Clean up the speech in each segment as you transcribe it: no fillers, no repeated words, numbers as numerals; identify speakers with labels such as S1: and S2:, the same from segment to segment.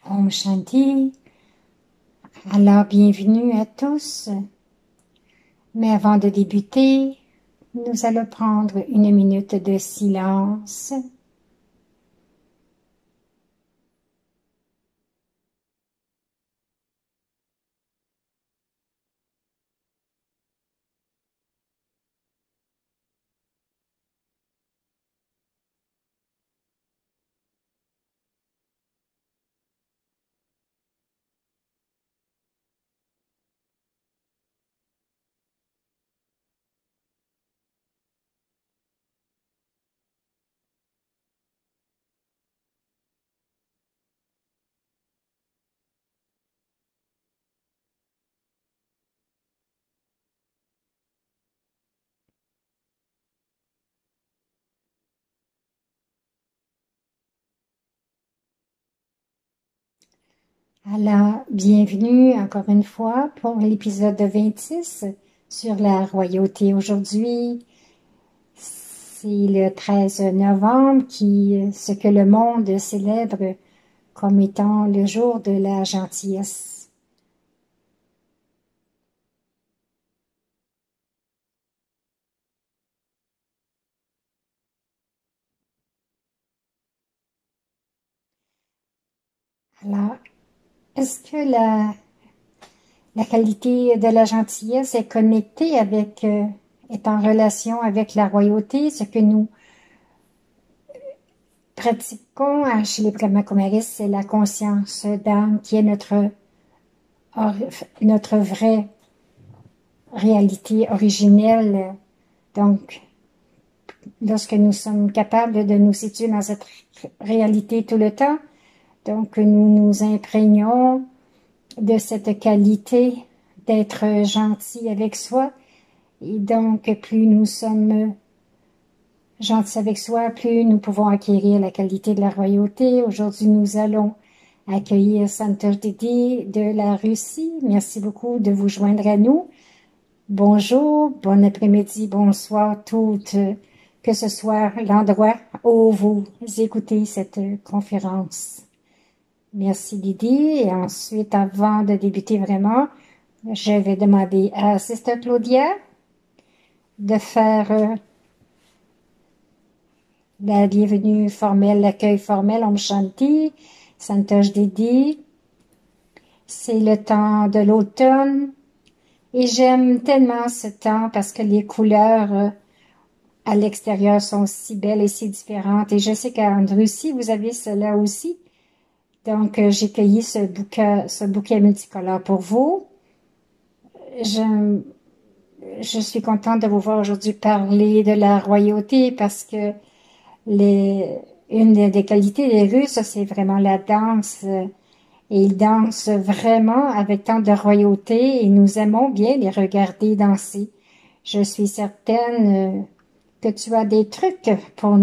S1: Om Shanti. Alors, bienvenue à tous. Mais avant de débuter, nous allons prendre une minute de silence. Alors, bienvenue encore une fois pour l'épisode 26 sur la royauté. Aujourd'hui, c'est le 13 novembre ce que le monde célèbre comme étant le jour de la gentillesse. Alors, est-ce que la qualité de la gentillesse est connectée est en relation avec la royauté, ce que nous pratiquons chez les Brahmakumaris, c'est la conscience d'âme qui est notre vraie réalité originelle. Donc, lorsque nous sommes capables de nous situer dans cette réalité tout le temps, donc nous nous imprégnons de cette qualité d'être gentil avec soi. Et donc, plus nous sommes gentils avec soi, plus nous pouvons acquérir la qualité de la royauté. Aujourd'hui, nous allons accueillir Santosh Didi de la Russie. Merci beaucoup de vous joindre à nous. Bonjour, bon après-midi, bonsoir toutes, que ce soit l'endroit où vous écoutez cette conférence. Merci Didi. Et ensuite, avant de débuter vraiment, je vais demander à Sister Claudia de faire la bienvenue formelle, l'accueil formel, Om Shanti, Santosh Didi. C'est le temps de l'automne et j'aime tellement ce temps parce que les couleurs à l'extérieur sont si belles et si différentes. Et je sais qu'en Russie, vous avez cela aussi. Donc, j'ai cueilli ce bouquet multicolore pour vous. Je suis contente de vous voir aujourd'hui parler de la royauté parce que une des qualités des Russes, c'est vraiment la danse. Et ils dansent vraiment avec tant de royauté et nous aimons bien les regarder danser. Je suis certaine que tu as des trucs pour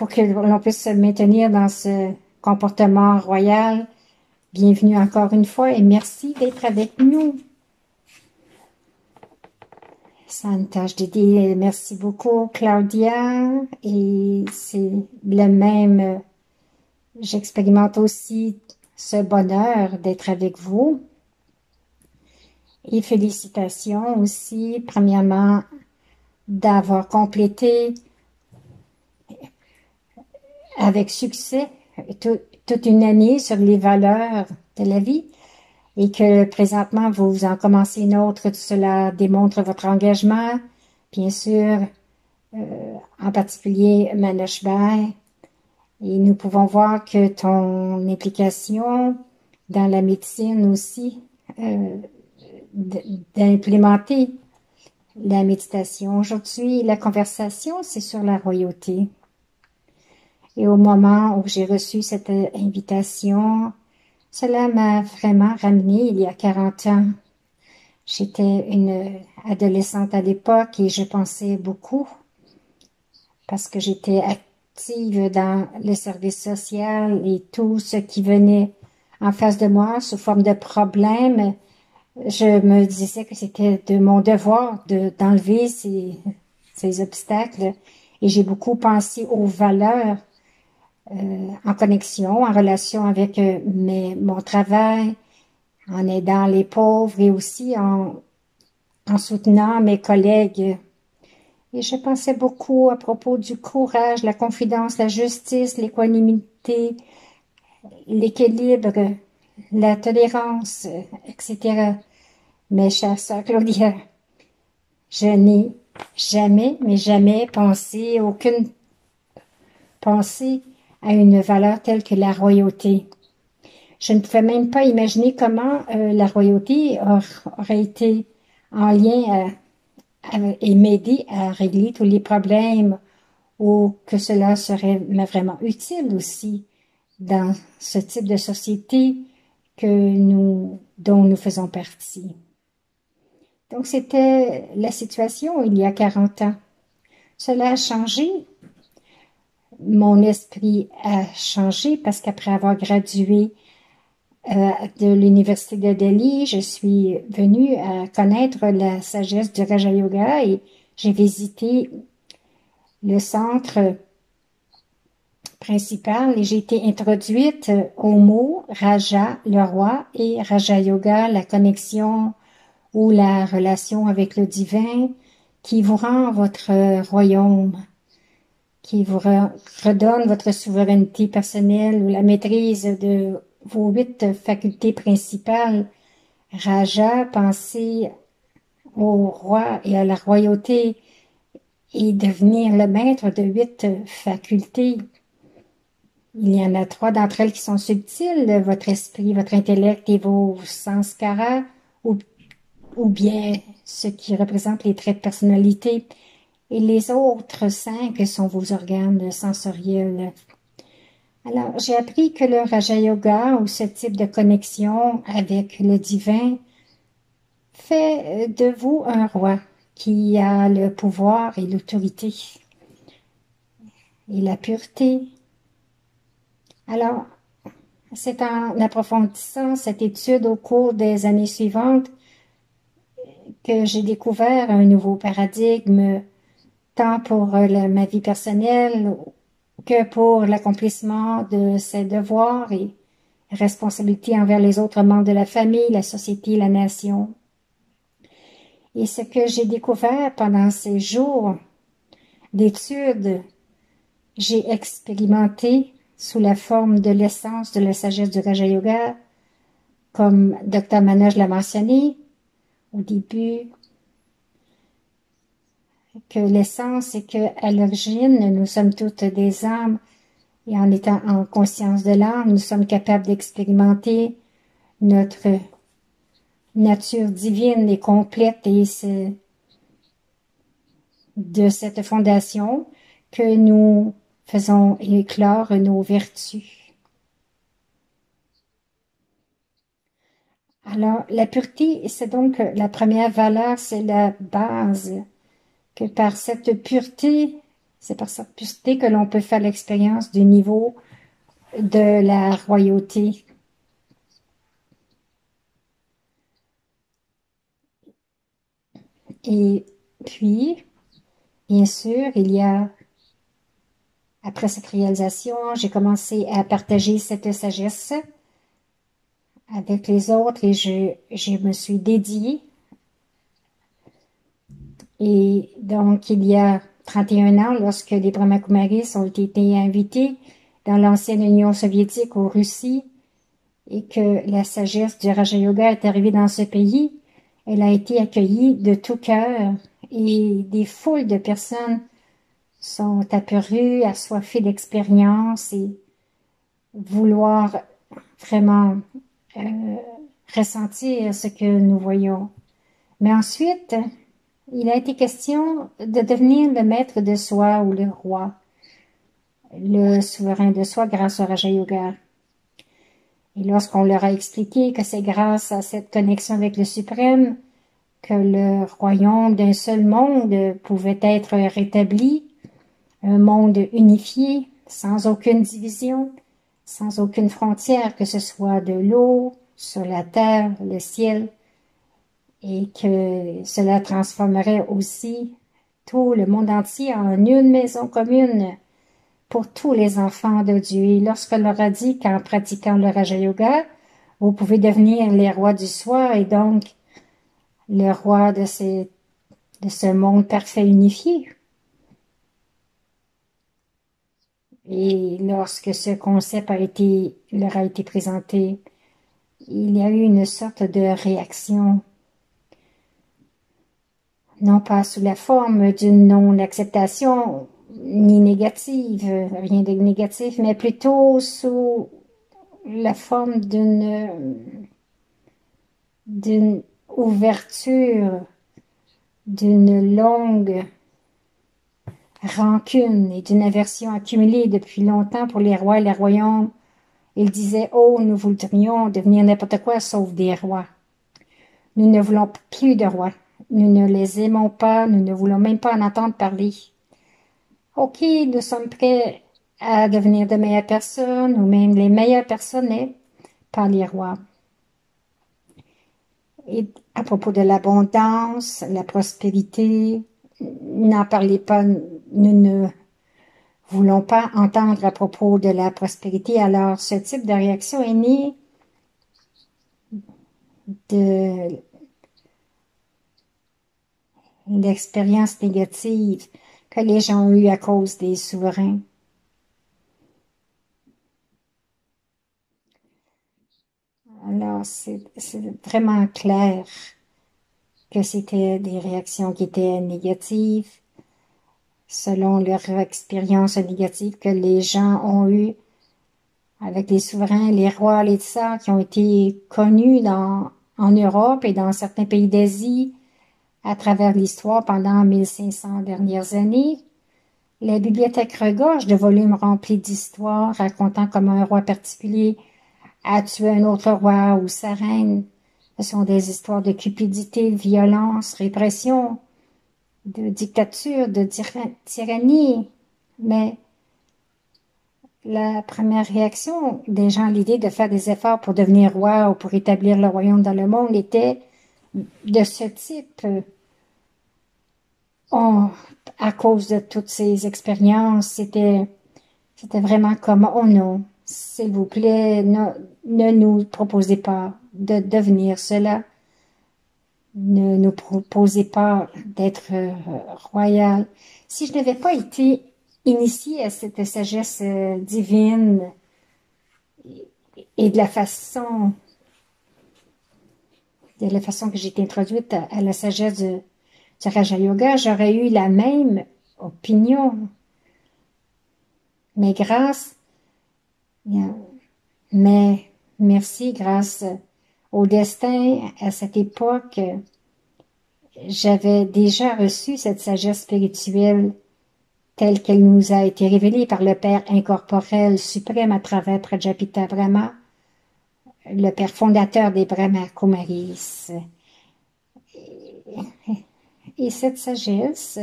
S1: que l'on puisse se maintenir dans ce comportement royal. Bienvenue encore une fois et merci d'être avec nous. Santosh Didi, merci beaucoup Claudia. Et c'est le même, j'expérimente aussi ce bonheur d'être avec vous. Et félicitations aussi, premièrement, d'avoir complété avec succès toute une année sur les valeurs de la vie et que présentement vous en commencez une autre. Tout cela démontre votre engagement, bien sûr, en particulier Manoush Bhai. Et nous pouvons voir que ton implication dans la médecine aussi, d'implémenter la méditation. Aujourd'hui, la conversation, c'est sur la royauté. Et au moment où j'ai reçu cette invitation, cela m'a vraiment ramené il y a 40 ans. J'étais une adolescente à l'époque et je pensais beaucoup parce que j'étais active dans le service social et tout ce qui venait en face de moi sous forme de problèmes. Je me disais que c'était de mon devoir d'enlever ces obstacles et j'ai beaucoup pensé aux valeurs en connexion, en relation avec mon travail, en aidant les pauvres et aussi en soutenant mes collègues. Et je pensais beaucoup à propos du courage, la confidence, la justice, l'équanimité, l'équilibre, la tolérance, etc. Mais chère sœur Claudia, je n'ai jamais, mais jamais pensé, aucune pensée à une valeur telle que la royauté. Je ne pouvais même pas imaginer comment la royauté aurait été en lien et m'aider à régler tous les problèmes ou que cela serait vraiment utile aussi dans ce type de société dont nous faisons partie. Donc, c'était la situation il y a 40 ans. Cela a changé. Mon esprit a changé parce qu'après avoir gradué de l'université de Delhi, je suis venue à connaître la sagesse du Raja Yoga et j'ai visité le centre principal et j'ai été introduite au mot Raja, le roi, et Raja Yoga, la connexion ou la relation avec le divin qui vous rend votre royaume, qui vous redonne votre souveraineté personnelle ou la maîtrise de vos 8 facultés principales. Raja, pensez au roi et à la royauté et devenir le maître de 8 facultés. Il y en a 3 d'entre elles qui sont subtiles, votre esprit, votre intellect et vos sanskaras, ou bien ce qui représente les traits de personnalité. Et les autres 5 sont vos organes sensoriels. Alors, j'ai appris que le Raja Yoga, ou ce type de connexion avec le divin, fait de vous un roi qui a le pouvoir et l'autorité et la pureté. Alors, c'est en approfondissant cette étude au cours des années suivantes que j'ai découvert un nouveau paradigme, tant pour ma vie personnelle que pour l'accomplissement de ses devoirs et responsabilités envers les autres membres de la famille, la société, la nation. Et ce que j'ai découvert pendant ces jours d'études, j'ai expérimenté sous la forme de l'essence de la sagesse du Raja Yoga, comme Dr Manoj l'a mentionné au début, que l'essence c'est que à l'origine, nous sommes toutes des âmes et en étant en conscience de l'âme, nous sommes capables d'expérimenter notre nature divine et complète et c'est de cette fondation que nous faisons éclore nos vertus. Alors, la pureté, c'est donc la première valeur, c'est la base, que par cette pureté, c'est par cette pureté que l'on peut faire l'expérience du niveau de la royauté. Et puis, bien sûr, après cette réalisation, j'ai commencé à partager cette sagesse avec les autres et je me suis dédiée. Et donc, il y a 31 ans, lorsque les Brahmakumaris ont été invités dans l'ancienne Union soviétique aux Russie et que la sagesse du Raja Yoga est arrivée dans ce pays, elle a été accueillie de tout cœur et des foules de personnes sont apparues, assoiffées d'expérience et vouloir vraiment ressentir ce que nous voyons. Mais ensuite, il a été question de devenir le maître de soi ou le roi, le souverain de soi grâce au Raja Yoga. Et lorsqu'on leur a expliqué que c'est grâce à cette connexion avec le suprême que le royaume d'un seul monde pouvait être rétabli, un monde unifié, sans aucune division, sans aucune frontière, que ce soit de l'eau, sur la terre, le ciel, et que cela transformerait aussi tout le monde entier en une maison commune pour tous les enfants de Dieu. Et lorsqu'elle leur a dit qu'en pratiquant le Raja Yoga, vous pouvez devenir les rois du soi et donc le roi de ce monde parfait unifié. Et lorsque ce concept leur a été présenté, il y a eu une sorte de réaction, non pas sous la forme d'une non-acceptation, ni négative, rien de négatif, mais plutôt sous la forme d'une ouverture, d'une longue rancune et d'une aversion accumulée depuis longtemps pour les rois et les royaumes. Ils disaient, oh, nous voudrions devenir n'importe quoi sauf des rois. Nous ne voulons plus de rois. Nous ne les aimons pas, nous ne voulons même pas en entendre parler. Ok, nous sommes prêts à devenir de meilleures personnes, ou même les meilleures personnes, mais pas les rois. Et à propos de l'abondance, la prospérité, n'en parlez pas, nous ne voulons pas entendre à propos de la prospérité. Alors, ce type de réaction est né de l'expérience négative que les gens ont eue à cause des souverains. Alors, c'est vraiment clair que c'était des réactions qui étaient négatives, selon leur expérience négative que les gens ont eue avec les souverains, les rois, les tsars qui ont été connus en Europe et dans certains pays d'Asie à travers l'histoire pendant 1500 dernières années. La bibliothèque regorge de volumes remplis d'histoires racontant comment un roi particulier a tué un autre roi ou sa reine. Ce sont des histoires de cupidité, de violence, répression, de dictature, de tyrannie. Mais la première réaction des gens à l'idée de faire des efforts pour devenir roi ou pour établir le royaume dans le monde était de ce type. À cause de toutes ces expériences, c'était vraiment comme, oh non, s'il vous plaît, ne nous proposez pas de devenir cela. Ne nous proposez pas d'être royal. Si je n'avais pas été initiée à cette sagesse divine et de la façon que j'ai été introduite à la sagesse du Raja Yoga, j'aurais eu la même opinion. Mais merci, grâce au destin, à cette époque, j'avais déjà reçu cette sagesse spirituelle telle qu'elle nous a été révélée par le Père incorporel suprême à travers Prajapita Brahma, le Père fondateur des Brahma Kumaris. Et cette sagesse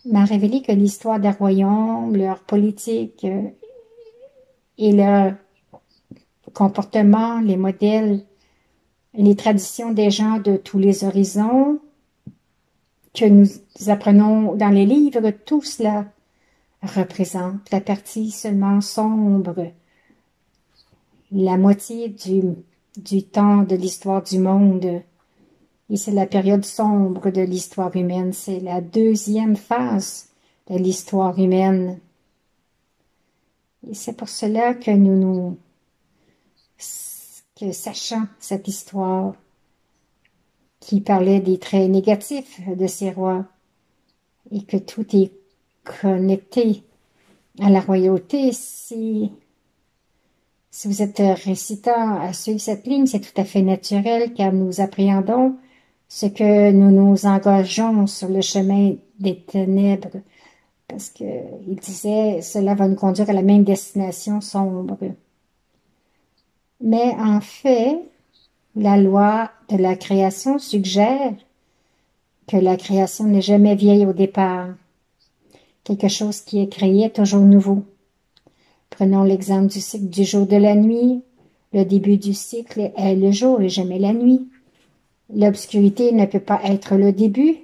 S1: m'a révélé que l'histoire des royaumes, leur politique et leur comportement, les modèles, les traditions des gens de tous les horizons que nous apprenons dans les livres, tout cela représente la partie seulement sombre, la moitié du temps de l'histoire du monde. Et c'est la période sombre de l'histoire humaine, c'est la deuxième phase de l'histoire humaine. Et c'est pour cela que sachant cette histoire qui parlait des traits négatifs de ces rois et que tout est connecté à la royauté, si vous êtes récitant à suivre cette ligne, c'est tout à fait naturel car nous appréhendons ce que nous nous engageons sur le chemin des ténèbres, parce que il disait cela va nous conduire à la même destination sombre. Mais en fait, la loi de la création suggère que la création n'est jamais vieille au départ. Quelque chose qui est créé est toujours nouveau. Prenons l'exemple du cycle du jour de la nuit. Le début du cycle est le jour et jamais la nuit. L'obscurité ne peut pas être le début,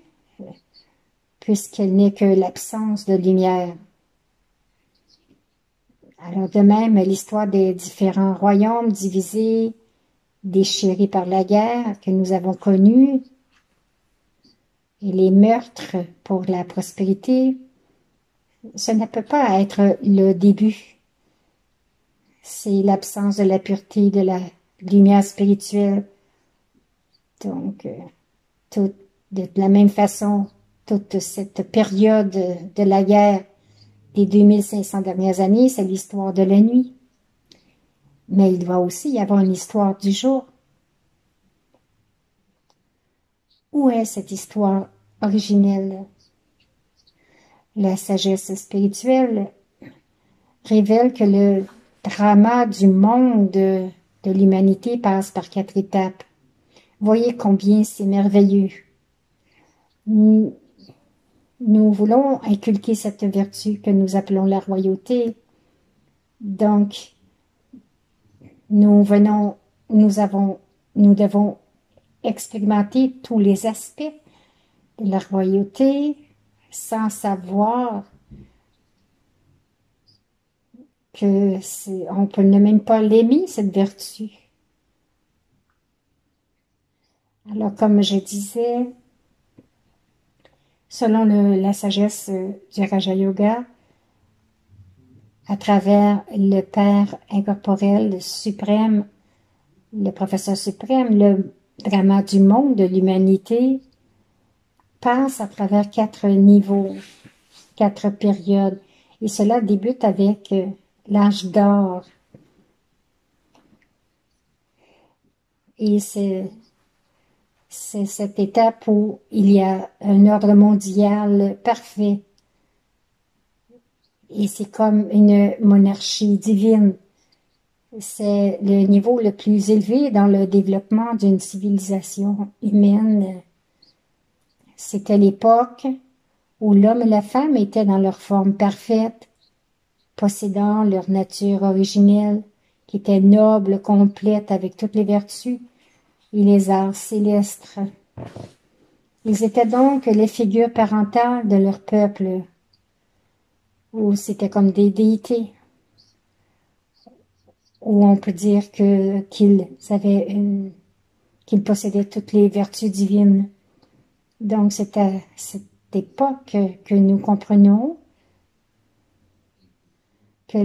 S1: puisqu'elle n'est que l'absence de lumière. Alors de même, l'histoire des différents royaumes divisés, déchirés par la guerre que nous avons connus, et les meurtres pour la prospérité, ce ne peut pas être le début. C'est l'absence de la pureté, de la lumière spirituelle. Donc, de la même façon, toute cette période de la guerre des 2500 dernières années, c'est l'histoire de la nuit. Mais il doit aussi y avoir une histoire du jour. Où est cette histoire originelle? La sagesse spirituelle révèle que le drama du monde de l'humanité passe par 4 étapes. Voyez combien c'est merveilleux. Nous voulons inculquer cette vertu que nous appelons la royauté. Donc, nous devons expérimenter tous les aspects de la royauté sans savoir que on peut ne même pas l'aimer, cette vertu. Alors, comme je disais, selon la sagesse du Raja Yoga, à travers le Père incorporel suprême, le professeur suprême, le drama du monde, de l'humanité, passe à travers 4 niveaux, 4 périodes. Et cela débute avec l'âge d'or. Et c'est cette étape où il y a un ordre mondial parfait. Et c'est comme une monarchie divine. C'est le niveau le plus élevé dans le développement d'une civilisation humaine. C'était l'époque où l'homme et la femme étaient dans leur forme parfaite, possédant leur nature originelle, qui était noble, complète, avec toutes les vertus et les arts célestes. Ils étaient donc les figures parentales de leur peuple, où c'était comme des déités, où on peut dire qu'ils possédaient toutes les vertus divines. Donc c'est à cette époque que nous comprenons que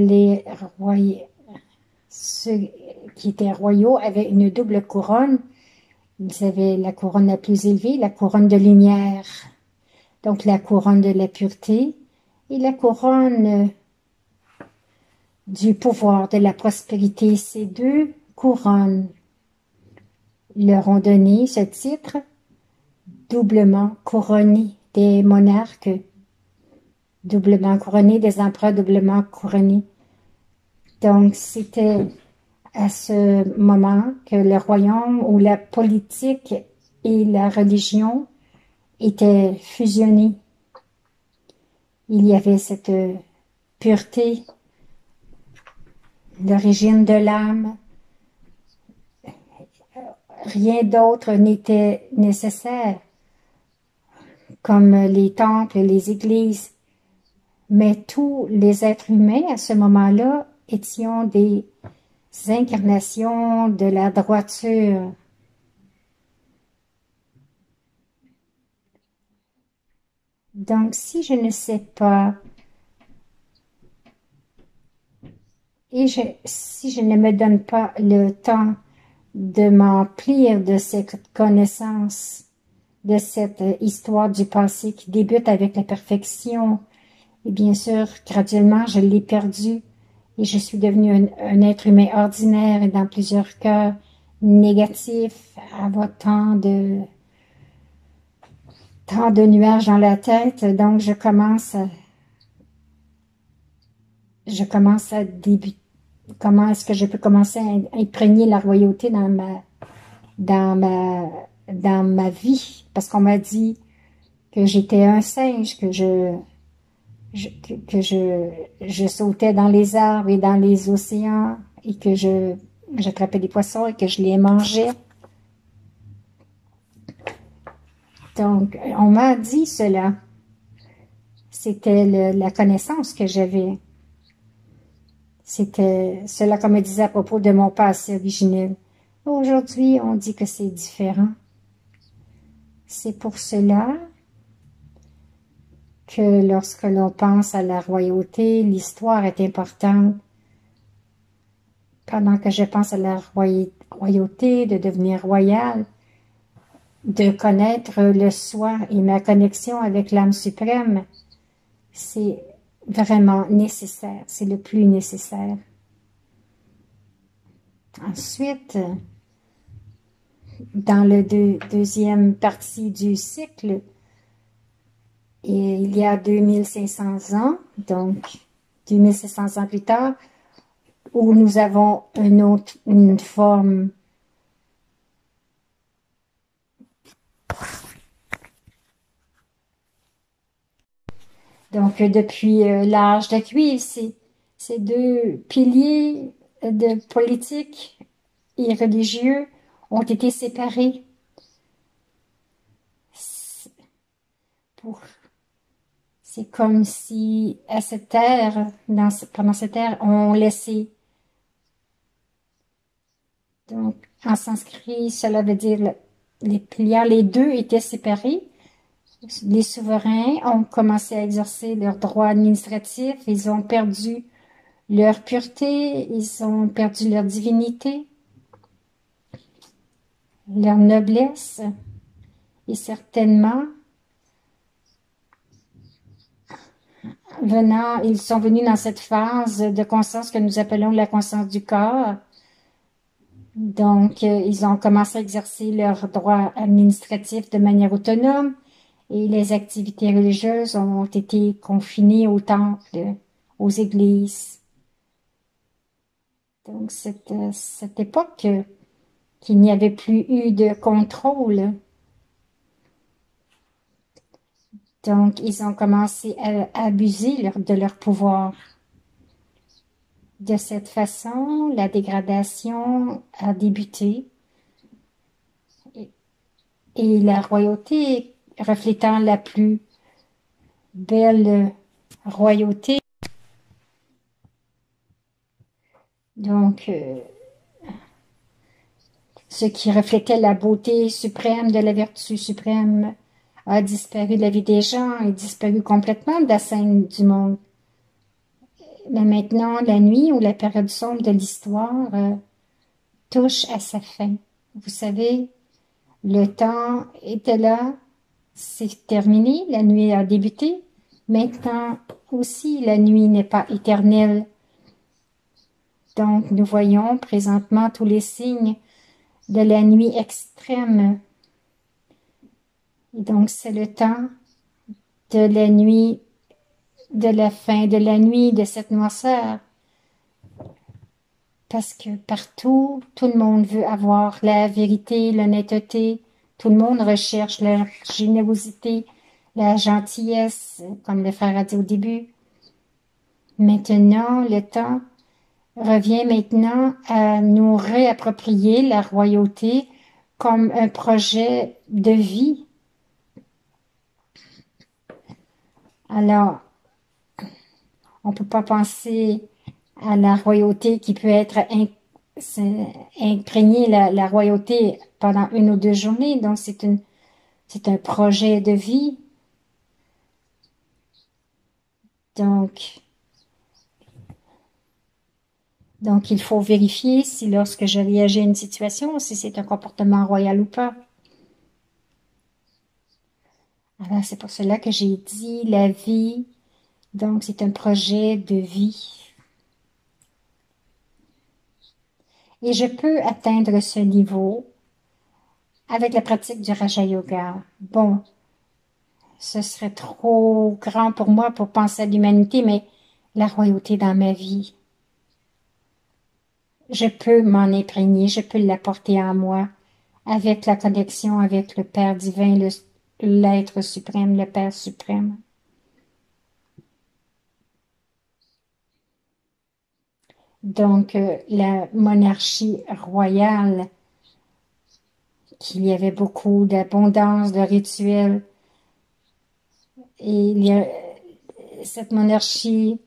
S1: ceux qui étaient royaux avaient une double couronne. Ils avaient la couronne la plus élevée, la couronne de lumière, donc la couronne de la pureté, et la couronne du pouvoir, de la prospérité. Ces 2 couronnes leur ont donné ce titre, doublement couronné des monarques, doublement couronné des empereurs, doublement couronné. Donc c'était à ce moment que le royaume où la politique et la religion étaient fusionnés. Il y avait cette pureté, l'origine de l'âme. Rien d'autre n'était nécessaire, comme les temples, les églises. Mais tous les êtres humains à ce moment-là étions des incarnations de la droiture. Donc, si je ne sais pas, et si je ne me donne pas le temps de m'emplir de cette connaissance, de cette histoire du passé qui débute avec la perfection, et bien sûr, graduellement, je l'ai perdu et je suis devenu un être humain ordinaire et dans plusieurs cas négatifs, avoir tant de nuages dans la tête. Donc, je commence à débuter. Comment est-ce que je peux commencer à imprégner la royauté dans ma vie? Parce qu'on m'a dit que j'étais un singe, que je sautais dans les arbres et dans les océans et que j'attrapais des poissons et que je les mangeais. Donc, on m'a dit cela. C'était la connaissance que j'avais. C'était cela qu'on me disait à propos de mon passé originel. Aujourd'hui, on dit que c'est différent. C'est pour cela que lorsque l'on pense à la royauté, l'histoire est importante. Pendant que je pense à la royauté, de devenir royal, de connaître le soi et ma connexion avec l'âme suprême, c'est vraiment nécessaire, c'est le plus nécessaire. Ensuite, dans le deuxième partie du cycle, il y a 2500 ans, donc 2500 ans plus tard, où nous avons une forme donc depuis l'âge de cuivre, ces deux piliers de politique et religieux ont été séparés pour c'est comme si à cette ère, pendant cette ère, on laissait. Donc, en sanskrit, cela veut dire les pliants, les deux étaient séparés. Les souverains ont commencé à exercer leurs droits administratifs, ils ont perdu leur pureté, ils ont perdu leur divinité, leur noblesse, et certainement, ils sont venus dans cette phase de conscience que nous appelons la conscience du corps. Donc, ils ont commencé à exercer leurs droits administratifs de manière autonome et les activités religieuses ont été confinées au temple, aux églises. Donc, cette époque qu'il n'y avait plus eu de contrôle. Donc, ils ont commencé à abuser de leur pouvoir. De cette façon, la dégradation a débuté et la royauté, reflétant la plus belle royauté, donc ce qui reflétait la beauté suprême de la vertu suprême, a disparu de la vie des gens et disparu complètement de la scène du monde. Mais maintenant, la nuit ou la période sombre de l'histoire touche à sa fin. Vous savez, le temps était là, c'est terminé, la nuit a débuté. Maintenant aussi, la nuit n'est pas éternelle. Donc, nous voyons présentement tous les signes de la nuit extrême. Et donc, c'est le temps de la nuit, de la fin de la nuit, de cette noirceur. Parce que partout, tout le monde veut avoir la vérité, l'honnêteté. Tout le monde recherche la générosité, la gentillesse, comme le frère a dit au début. Maintenant, le temps revient maintenant à nous réapproprier la royauté comme un projet de vie. Alors, on peut pas penser à la royauté qui peut être imprégner la royauté pendant une ou deux journées. Donc, c'est un projet de vie. Donc, il faut vérifier si lorsque je réagis à une situation, si c'est un comportement royal ou pas. Alors, c'est pour cela que j'ai dit la vie. Donc, c'est un projet de vie. Et je peux atteindre ce niveau avec la pratique du Raja Yoga. Bon, ce serait trop grand pour moi pour penser à l'humanité, mais la royauté dans ma vie, je peux m'en imprégner, je peux l'apporter en moi avec la connexion avec le Père divin, l'être suprême, le Père suprême. Donc, la monarchie royale, qu'il y avait beaucoup d'abondance, de rituels, et cette monarchie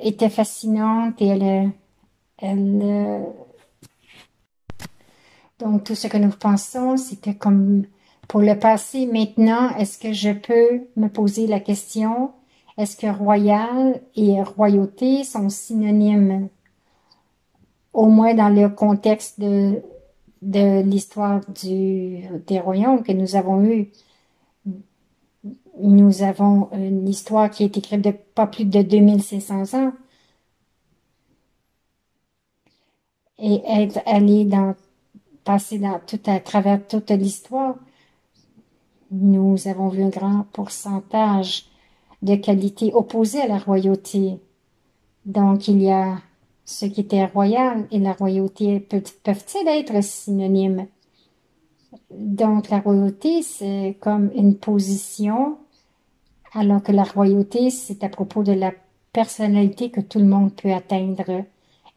S1: était fascinante et donc tout ce que nous pensons, c'était comme pour le passé. Maintenant, est-ce que je peux me poser la question, est-ce que royal et royauté sont synonymes, au moins dans le contexte de l'histoire des royaumes que nous avons eu. Nous avons une histoire qui est écrite de pas plus de 2500 ans. Et être allé passer tout à travers toute l'histoire, nous avons vu un grand pourcentage de qualités opposées à la royauté. Donc, il y a ce qui était royal et la royauté peuvent-ils être synonymes? Donc, la royauté, c'est comme une position, alors que la royauté, c'est à propos de la personnalité que tout le monde peut atteindre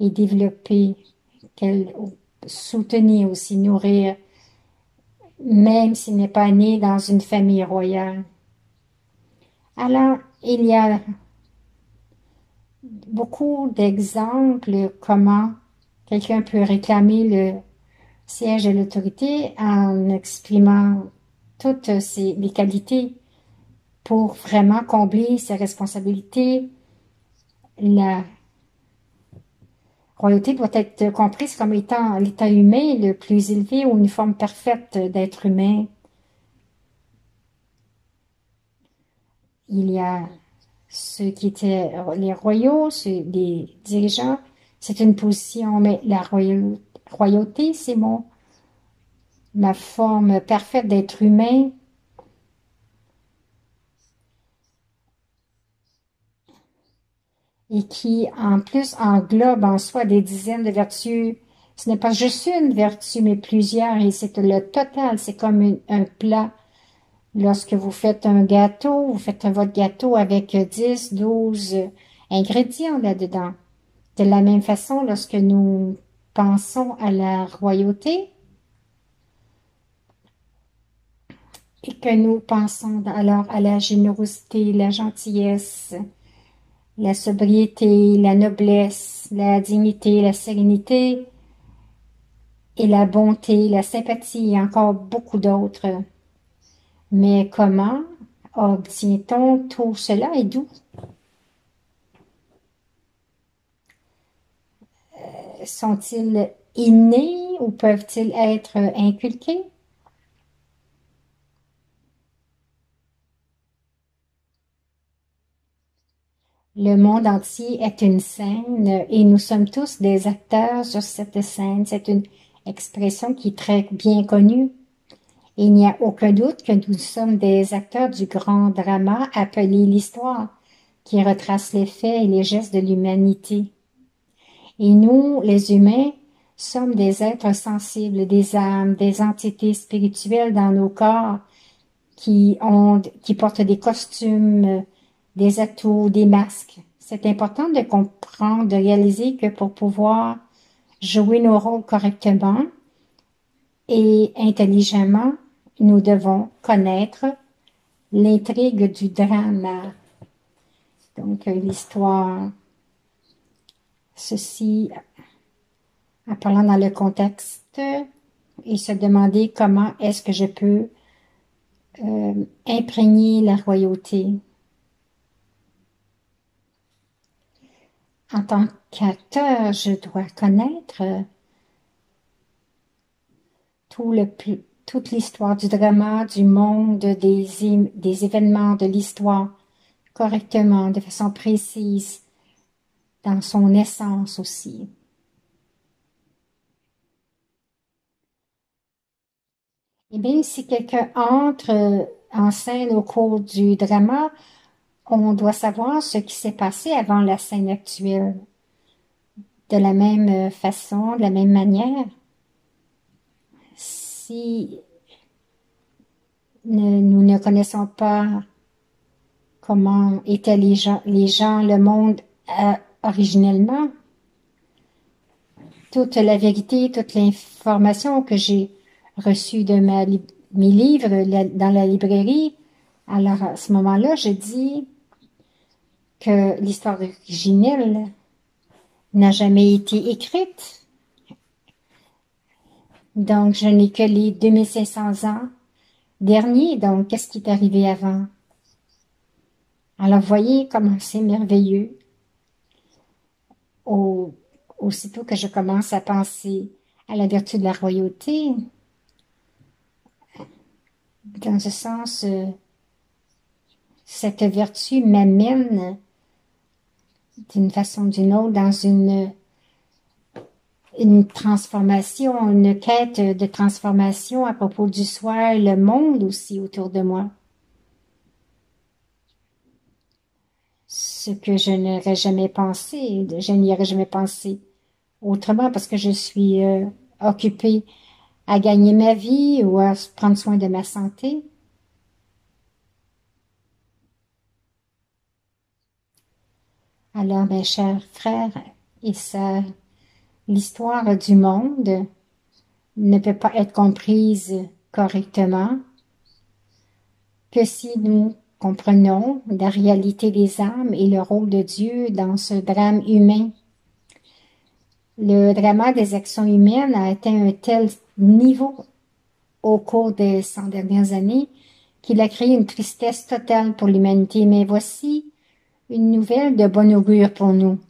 S1: et développer, soutenir aussi, nourrir, même s'il n'est pas né dans une famille royale. Alors, il y a beaucoup d'exemples comment quelqu'un peut réclamer le siège de l'autorité en exprimant toutes les qualités pour vraiment combler ses responsabilités. La royauté doit être comprise comme étant l'état humain le plus élevé ou une forme parfaite d'être humain. Il y a ceux qui étaient les royaux, les dirigeants, c'est une position, mais la royauté, c'est ma forme parfaite d'être humain. Et qui, en plus, englobe en soi des dizaines de vertus. Ce n'est pas juste une vertu, mais plusieurs, et c'est le total. C'est comme un plat. Lorsque vous faites un gâteau, vous faites votre gâteau avec 10, 12 ingrédients là-dedans. De la même façon, lorsque nous pensons à la royauté et que nous pensons alors à la générosité, la gentillesse, la sobriété, la noblesse, la dignité, la sérénité et la bonté, la sympathie et encore beaucoup d'autres. Mais comment obtient-on tout cela et d'où? Sont-ils innés ou peuvent-ils être inculqués? Le monde entier est une scène et nous sommes tous des acteurs sur cette scène. C'est une expression qui est très bien connue. Il n'y a aucun doute que nous sommes des acteurs du grand drama appelé l'histoire, qui retrace les faits et les gestes de l'humanité. Et nous, les humains, sommes des êtres sensibles, des âmes, des entités spirituelles dans nos corps qui portent des costumes, des atouts, des masques. C'est important de comprendre, de réaliser que pour pouvoir jouer nos rôles correctement et intelligemment, nous devons connaître l'intrigue du drame. Donc, l'histoire, ceci en parlant dans le contexte et se demander comment est-ce que je peux imprégner la royauté. En tant qu'acteur, je dois connaître toute l'histoire du drama, du monde, des événements de l'histoire correctement, de façon précise, dans son essence aussi. Eh bien, si quelqu'un entre en scène au cours du drama, on doit savoir ce qui s'est passé avant la scène actuelle. De la même façon, de la même manière, si nous ne connaissons pas comment étaient les gens, le monde originellement, toute la vérité, toute l'information que j'ai reçue de mes livres dans la librairie, alors à ce moment-là, je dis que l'histoire originelle n'a jamais été écrite. Donc, je n'ai que les 2500 ans derniers. Donc, qu'est-ce qui est arrivé avant? Alors, voyez comment c'est merveilleux. Aussitôt que je commence à penser à la vertu de la royauté, dans ce sens, cette vertu m'amène d'une façon ou d'une autre dans une transformation, une quête de transformation à propos du soi et le monde aussi autour de moi. Ce que je n'aurais jamais pensé, je n'y aurais jamais pensé autrement parce que je suis occupée à gagner ma vie ou à prendre soin de ma santé. Alors, mes chers frères et sœurs, l'histoire du monde ne peut pas être comprise correctement que si nous comprenons la réalité des âmes et le rôle de Dieu dans ce drame humain. Le drama des actions humaines a atteint un tel niveau au cours des 100 dernières années qu'il a créé une tristesse totale pour l'humanité. Mais voici une nouvelle de bon augure pour nous.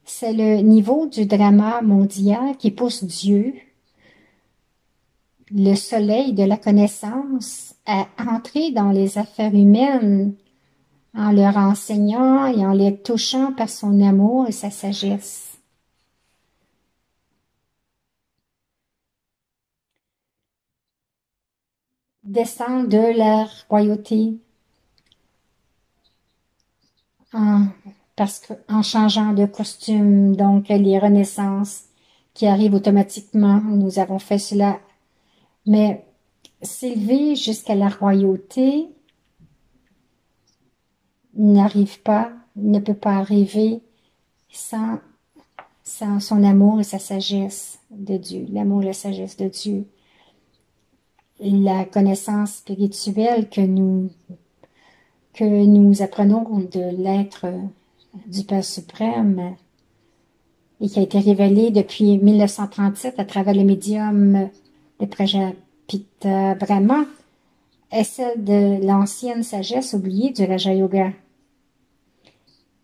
S1: C'est le niveau du drama mondial qui pousse Dieu, le soleil de la connaissance, à entrer dans les affaires humaines en leur enseignant et en les touchant par son amour et sa sagesse. Descend de la royauté parce qu'en changeant de costume, donc les renaissances qui arrivent automatiquement, nous avons fait cela. Mais s'élever jusqu'à la royauté n'arrive pas, ne peut pas arriver sans son amour et sa sagesse de Dieu, l'amour et la sagesse de Dieu. La connaissance spirituelle que nous apprenons de l'être du Père suprême et qui a été révélée depuis 1937 à travers le médium de Prajapita Brahma est celle de l'ancienne sagesse oubliée du Raja Yoga.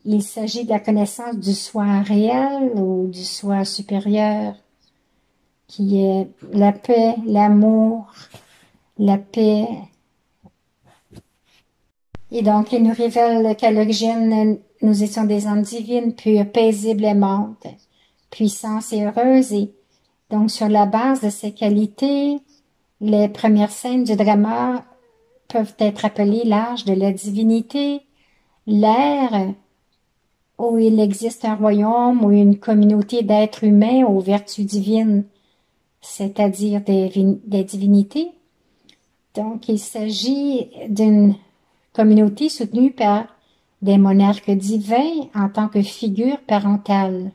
S1: Il s'agit de la connaissance du soi réel ou du soi supérieur, qui est la paix, l'amour, la paix. Et donc, il nous révèle qu'à l'origine, nous étions des âmes divines, pures, paisibles, aimantes, puissantes et heureuses. Et donc, sur la base de ces qualités, les premières scènes du drama peuvent être appelées l'âge de la divinité, l'ère où il existe un royaume ou une communauté d'êtres humains aux vertus divines, c'est-à-dire des divinités. Donc, il s'agit d'une communauté soutenue par des monarques divins en tant que figure parentale.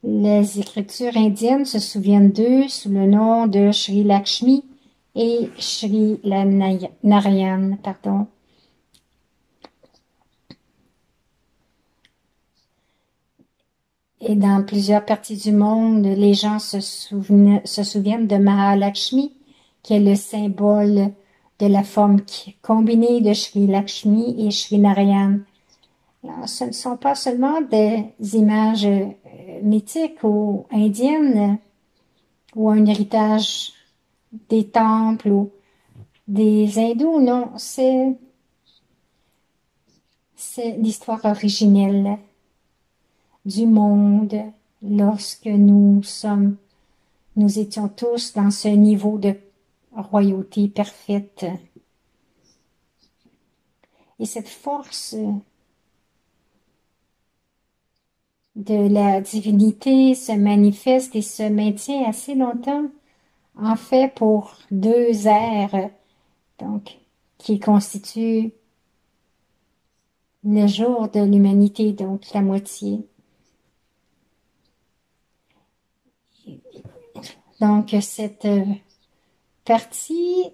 S1: Les écritures indiennes se souviennent d'eux sous le nom de Sri Lakshmi et Sri Narayan, pardon. Et dans plusieurs parties du monde, les gens se souviennent de Mahalakshmi, qui est le symbole de la forme combinée de Sri Lakshmi et Sri Narayan. Alors, ce ne sont pas seulement des images mythiques ou indiennes ou un héritage des temples ou des hindous, non, c'est l'histoire originelle du monde lorsque nous étions tous dans ce niveau de royauté parfaite. Et cette force de la divinité se manifeste et se maintient assez longtemps, en fait, pour 2 ères, donc, qui constituent le jour de l'humanité, donc la moitié. Donc, cette partie,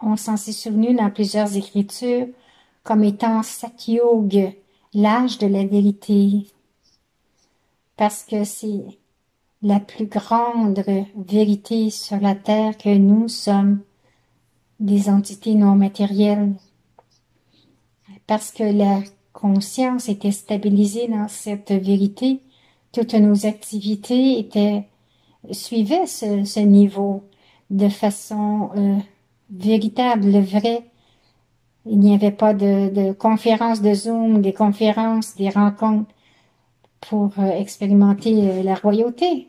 S1: on s'en s'est souvenu dans plusieurs écritures, comme étant Satyug, l'âge de la vérité, parce que c'est la plus grande vérité sur la terre que nous sommes des entités non matérielles, parce que la conscience était stabilisée dans cette vérité, toutes nos activités suivaient ce niveau de façon véritable, vraie. Il n'y avait pas de conférences de Zoom, des conférences, des rencontres pour expérimenter la royauté.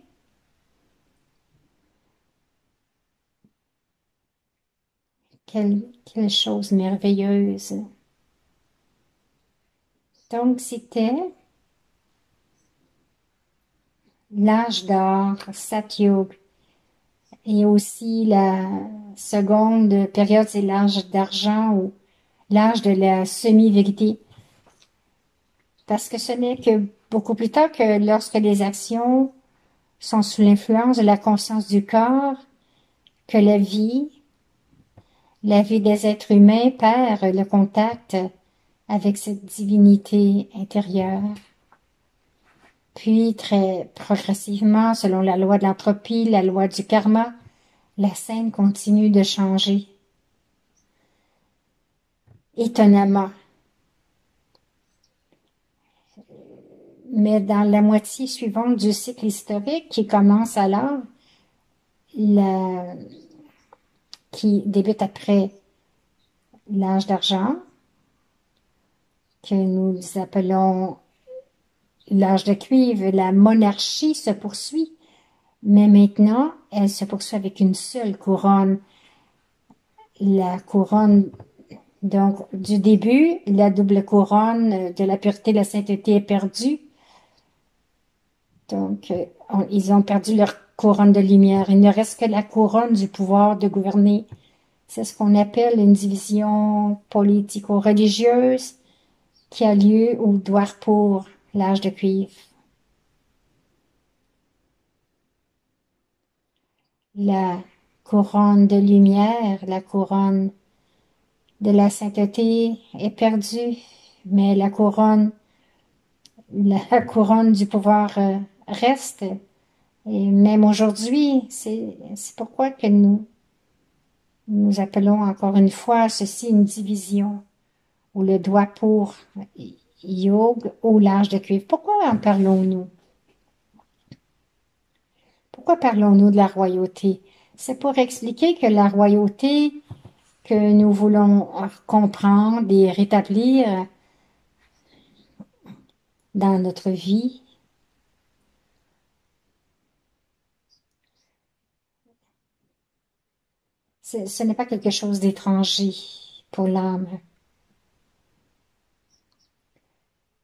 S1: Quelle chose merveilleuse. Donc, c'était l'âge d'or, Satyug. Et aussi la seconde période, c'est l'âge d'argent ou l'âge de la semi-vérité. Parce que ce n'est que beaucoup plus tard que lorsque les actions sont sous l'influence de la conscience du corps, que la vie des êtres humains perd le contact avec cette divinité intérieure. Puis, très progressivement, selon la loi de l'entropie, la loi du karma, la scène continue de changer. Étonnamment. Mais dans la moitié suivante du cycle historique, qui commence alors, qui débute après l'âge d'argent, que nous appelons l'âge de cuivre, la monarchie se poursuit, mais maintenant, elle se poursuit avec une seule couronne. La couronne, donc, du début, la double couronne de la pureté, de la sainteté est perdue. Donc, ils ont perdu leur couronne de lumière. Il ne reste que la couronne du pouvoir de gouverner. C'est ce qu'on appelle une division politico-religieuse qui a lieu au Dwarpur, l'âge de cuivre. La couronne de lumière, la couronne de la sainteté est perdue, mais la couronne du pouvoir reste. Et même aujourd'hui, c'est pourquoi que nous appelons encore une fois ceci une division, ou le Dwapur Yoga, ou l'âge de cuivre. Pourquoi en parlons-nous? Pourquoi parlons-nous de la royauté? C'est pour expliquer que la royauté que nous voulons comprendre et rétablir dans notre vie, ce n'est pas quelque chose d'étranger pour l'âme.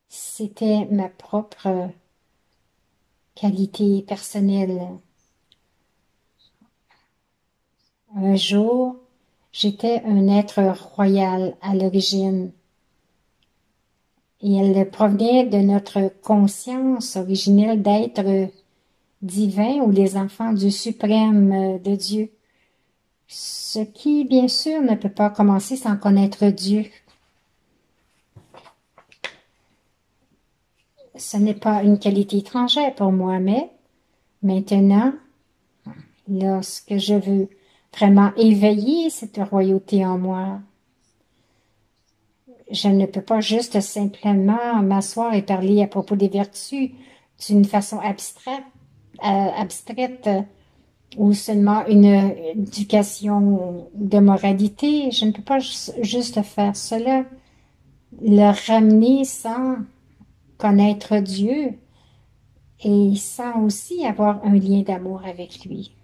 S1: C'était ma propre qualité personnelle. Un jour, j'étais un être royal à l'origine, et elle provenait de notre conscience originelle d'être divin ou les enfants du suprême de Dieu. Ce qui, bien sûr, ne peut pas commencer sans connaître Dieu. Ce n'est pas une qualité étrangère pour moi, mais maintenant, lorsque je veux vraiment éveiller cette royauté en moi, je ne peux pas juste simplement m'asseoir et parler à propos des vertus d'une façon abstraite ou seulement une éducation de moralité. Je ne peux pas juste faire cela, le ramener sans connaître Dieu et sans aussi avoir un lien d'amour avec lui.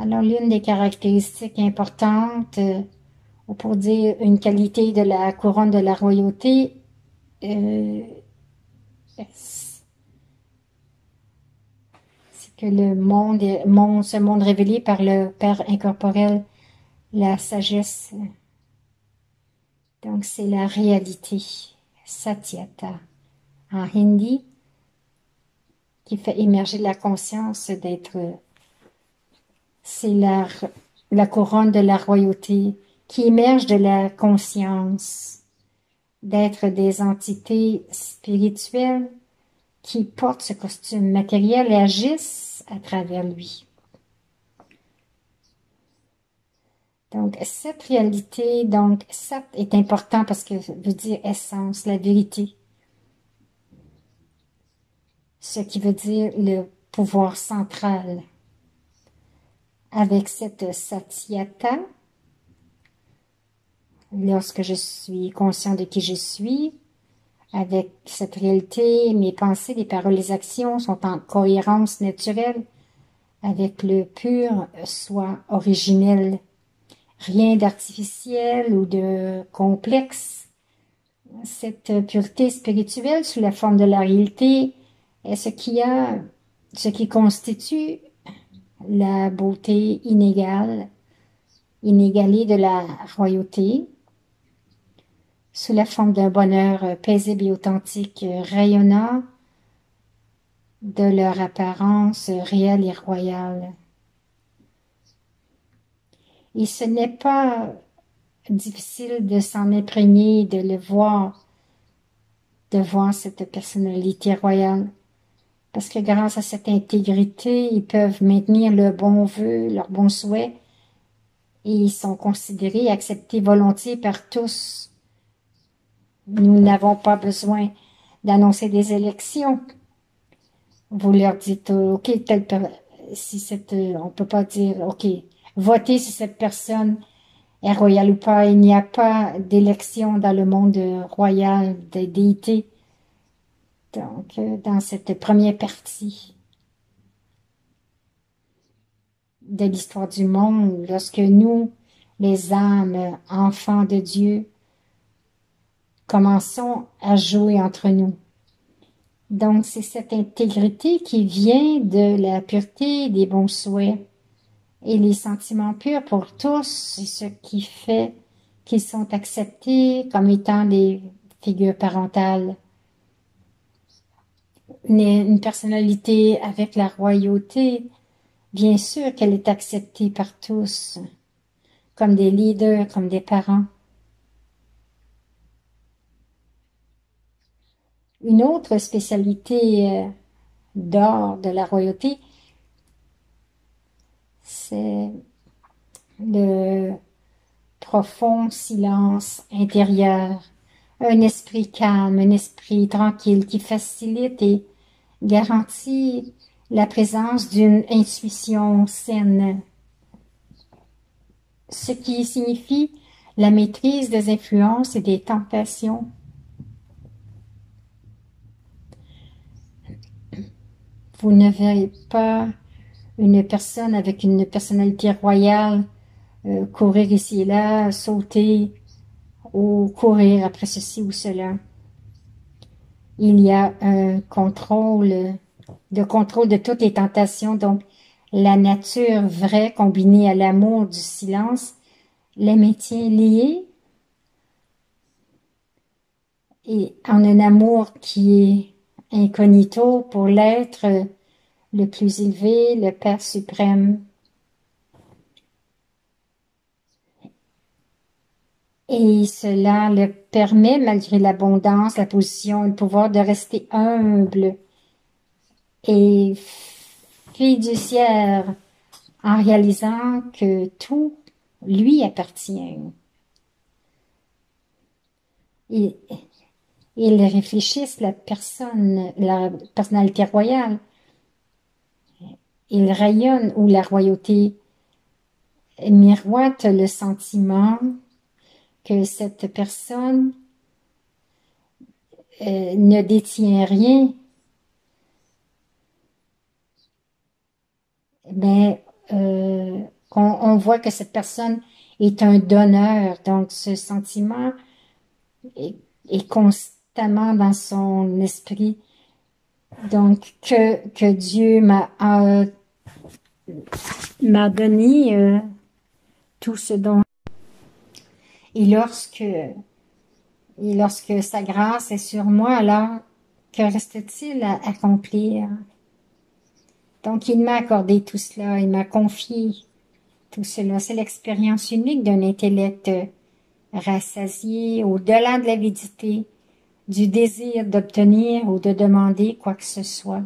S1: Alors, l'une des caractéristiques importantes, ou pour dire une qualité de la couronne de la royauté, c'est que ce monde révélé par le Père incorporel, la sagesse, donc c'est la réalité, Satyata, en hindi, qui fait émerger la conscience d'être, c'est la couronne de la royauté qui émerge de la conscience d'être des entités spirituelles qui portent ce costume matériel et agissent à travers lui. Donc, cette réalité, donc, Sat est important parce que veut dire essence, la vérité. Ce qui veut dire le pouvoir central. Avec cette Satyata, lorsque je suis conscient de qui je suis, avec cette réalité, mes pensées, les paroles, les actions sont en cohérence naturelle avec le pur soi originel. Rien d'artificiel ou de complexe. Cette pureté spirituelle sous la forme de la réalité est ce qui constitue la beauté inégalée de la royauté, sous la forme d'un bonheur paisible et authentique rayonnant de leur apparence réelle et royale. Et ce n'est pas difficile de s'en imprégner, de le voir, de voir cette personnalité royale. Parce que grâce à cette intégrité, ils peuvent maintenir le bon vœu, leur bon souhait, et ils sont considérés et acceptés volontiers par tous. Nous n'avons pas besoin d'annoncer des élections. Vous leur dites, OK, on peut pas dire, OK, votez si cette personne est royale ou pas. Il n'y a pas d'élection dans le monde royal des déités. Donc, dans cette première partie de l'histoire du monde, lorsque nous, les âmes, enfants de Dieu, commençons à jouer entre nous. Donc, c'est cette intégrité qui vient de la pureté des bons souhaits et les sentiments purs pour tous, c'est ce qui fait qu'ils sont acceptés comme étant des figures parentales. Une personnalité avec la royauté, bien sûr qu'elle est acceptée par tous, comme des leaders, comme des parents. Une autre spécialité d'or de la royauté, c'est le profond silence intérieur, un esprit calme, un esprit tranquille qui facilite et garantit la présence d'une intuition saine, ce qui signifie la maîtrise des influences et des tentations. Vous ne verrez pas une personne avec une personnalité royale courir ici et là, sauter ou courir après ceci ou cela. Il y a un contrôle de toutes les tentations, donc la nature vraie combinée à l'amour du silence les maintient liés et en un amour qui est incognito pour l'être le plus élevé, le Père suprême. Et cela le permet, malgré l'abondance, la position et le pouvoir, de rester humble et fiduciaire en réalisant que tout lui appartient. Ils réfléchissent la personnalité royale. Ils rayonnent où la royauté miroite le sentiment que cette personne ne détient rien, mais on voit que cette personne est un donneur. Donc, ce sentiment est constamment dans son esprit. Donc, que Dieu m'a donné tout ce dont. Et lorsque sa grâce est sur moi, alors que reste-t-il à accomplir? Donc, il m'a accordé tout cela, il m'a confié tout cela. C'est l'expérience unique d'un intellect rassasié, au-delà de l'avidité, du désir d'obtenir ou de demander quoi que ce soit.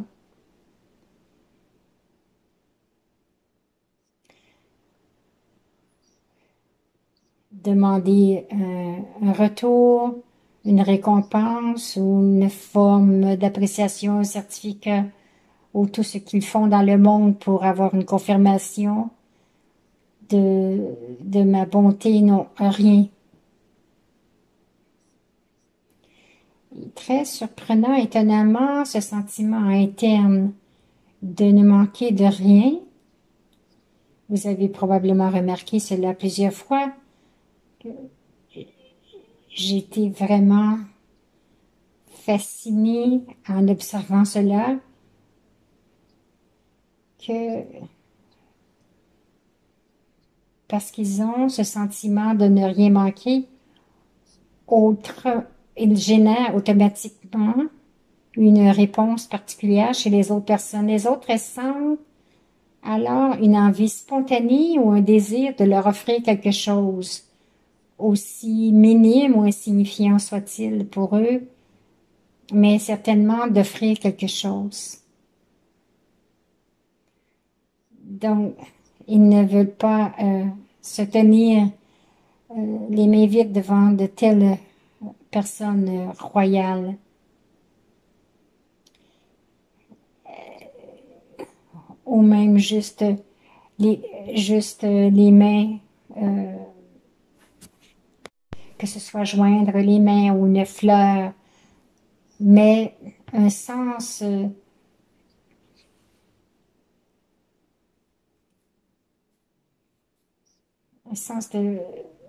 S1: Demander un retour, une récompense ou une forme d'appréciation, un certificat ou tout ce qu'ils font dans le monde pour avoir une confirmation de ma bonté, non, rien. Très surprenant, étonnamment, ce sentiment interne de ne manquer de rien. Vous avez probablement remarqué cela plusieurs fois. J'étais vraiment fascinée en observant cela, que parce qu'ils ont ce sentiment de ne rien manquer, ils génèrent automatiquement une réponse particulière chez les autres personnes. Les autres ressentent alors une envie spontanée ou un désir de leur offrir quelque chose, aussi minime ou insignifiant soit-il pour eux, mais certainement d'offrir quelque chose. Donc, ils ne veulent pas se tenir les mains vides devant de telles personnes royales. Ou même les mains, euh, que ce soit joindre les mains ou une fleur, mais un sens, de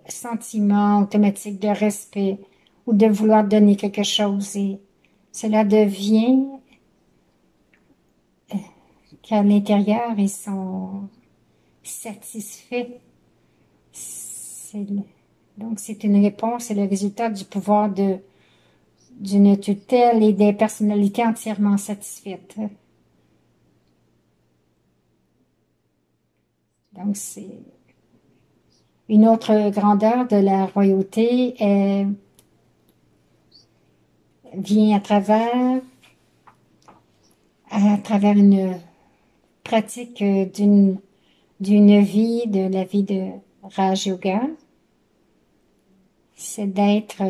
S1: sentiment automatique de respect ou de vouloir donner quelque chose. Et cela devient qu'à l'intérieur, ils sont satisfaits. Donc, c'est une réponse, c'est le résultat du pouvoir d'une tutelle et des personnalités entièrement satisfaites. Donc, c'est une autre grandeur de la royauté vient à travers une pratique d'une vie, de la vie de Raj Yoga. C'est d'être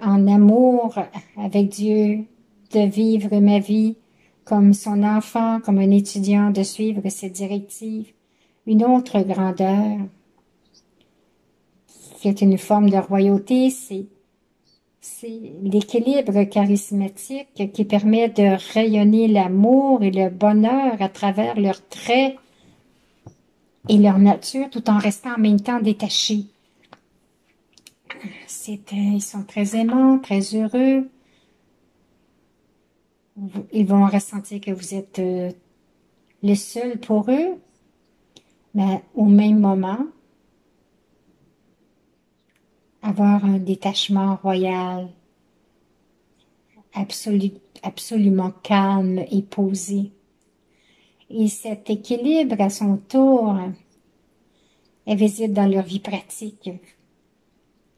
S1: en amour avec Dieu, de vivre ma vie comme son enfant, comme un étudiant, de suivre ses directives. Une autre grandeur, qui est une forme de royauté, c'est l'équilibre charismatique qui permet de rayonner l'amour et le bonheur à travers leurs traits et leur nature, tout en restant en même temps détachés. Ils sont très aimants, très heureux. Ils vont ressentir que vous êtes le seul pour eux, mais au même moment, avoir un détachement royal, absolument calme et posé. Et cet équilibre, à son tour, est visible dans leur vie pratique,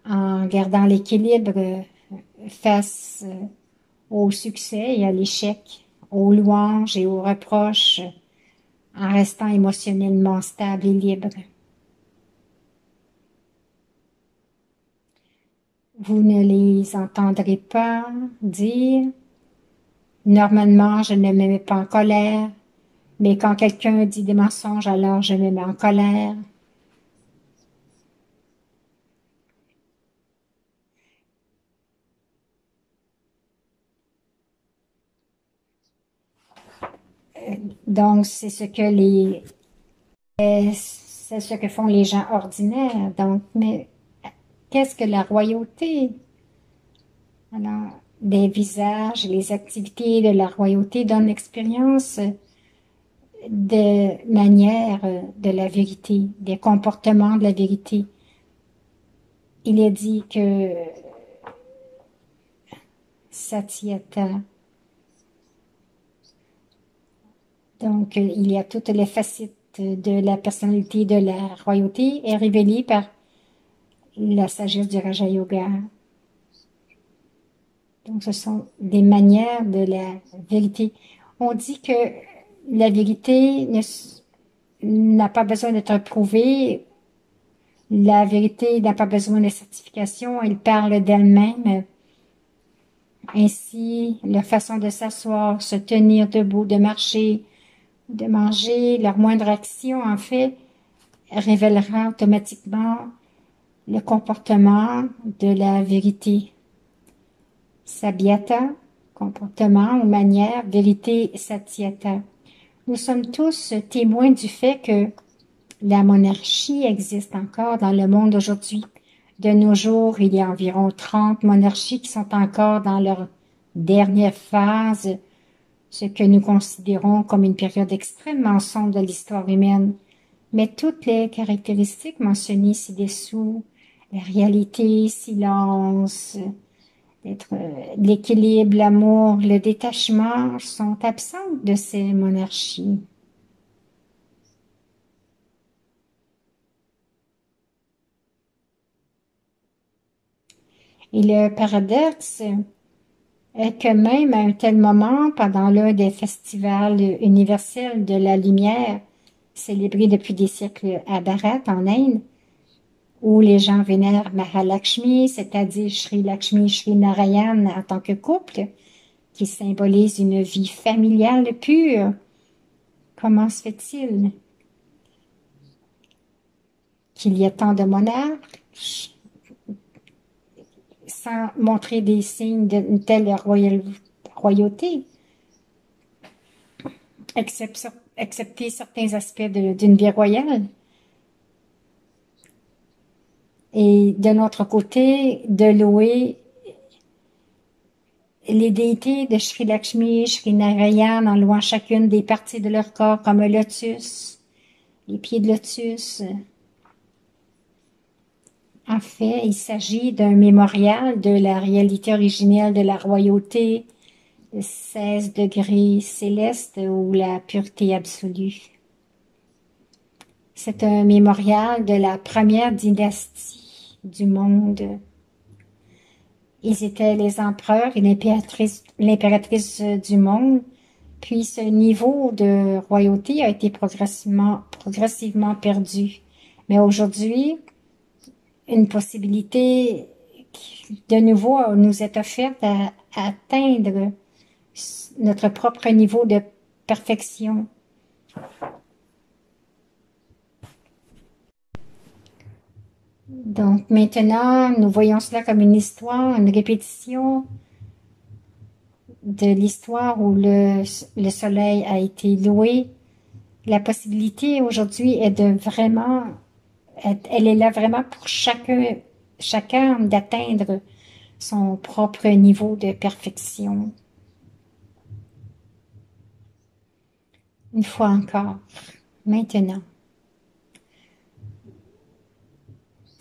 S1: en gardant l'équilibre face au succès et à l'échec, aux louanges et aux reproches, en restant émotionnellement stable et libre. Vous ne les entendrez pas dire « Normalement, je ne me mets pas en colère, mais quand quelqu'un dit des mensonges, alors je me mets en colère. » Donc, c'est ce que font les gens ordinaires. Donc, mais qu'est-ce que la royauté? Alors, les visages, les activités de la royauté donnent l'expérience de manière de la vérité, des comportements de la vérité. Il est dit que Satyata, Donc, il y a toutes les facettes de la personnalité de la royauté est révélée par la sagesse du Raja Yoga. Donc, ce sont des manières de la vérité. On dit que la vérité n'a pas besoin d'être prouvée. La vérité n'a pas besoin de certification. Elle parle d'elle-même. Ainsi, leur façon de s'asseoir, se tenir debout, de marcher, de manger, leur moindre action, en fait, révélera automatiquement le comportement de la vérité. Sabhyata, comportement ou manière, vérité satyata. Nous sommes tous témoins du fait que la monarchie existe encore dans le monde aujourd'hui. De nos jours, il y a environ 30 monarchies qui sont encore dans leur dernière phase, ce que nous considérons comme une période extrêmement sombre de l'histoire humaine. Mais toutes les caractéristiques mentionnées ci-dessous, la réalité, silence, l'équilibre, l'amour, le détachement, sont absentes de ces monarchies. Et le paradoxe est que même à un tel moment, pendant l'un des festivals universels de la lumière, célébrés depuis des siècles à Bharat, en Inde, où les gens vénèrent Mahalakshmi, c'est-à-dire Sri Lakshmi, Sri Narayan en tant que couple, qui symbolise une vie familiale pure. Comment se fait-il qu'il y ait tant de monarques sans montrer des signes d'une telle royauté, excepté certains aspects d'une vie royale? Et de notre côté, de louer les déités de Sri Lakshmi, Sri Narayan, en louant chacune des parties de leur corps comme un lotus, les pieds de lotus. En fait, il s'agit d'un mémorial de la réalité originelle de la royauté, le 16 degrés céleste ou la pureté absolue. C'est un mémorial de la première dynastie du monde. Ils étaient les empereurs et l'impératrice du monde. Puis ce niveau de royauté a été progressivement perdu. Mais aujourd'hui, une possibilité de nouveau nous est offerte à atteindre notre propre niveau de perfection. Donc maintenant, nous voyons cela comme une histoire, une répétition de l'histoire où le soleil a été loué. La possibilité aujourd'hui est elle est là vraiment pour chacun d'atteindre son propre niveau de perfection. Une fois encore, maintenant.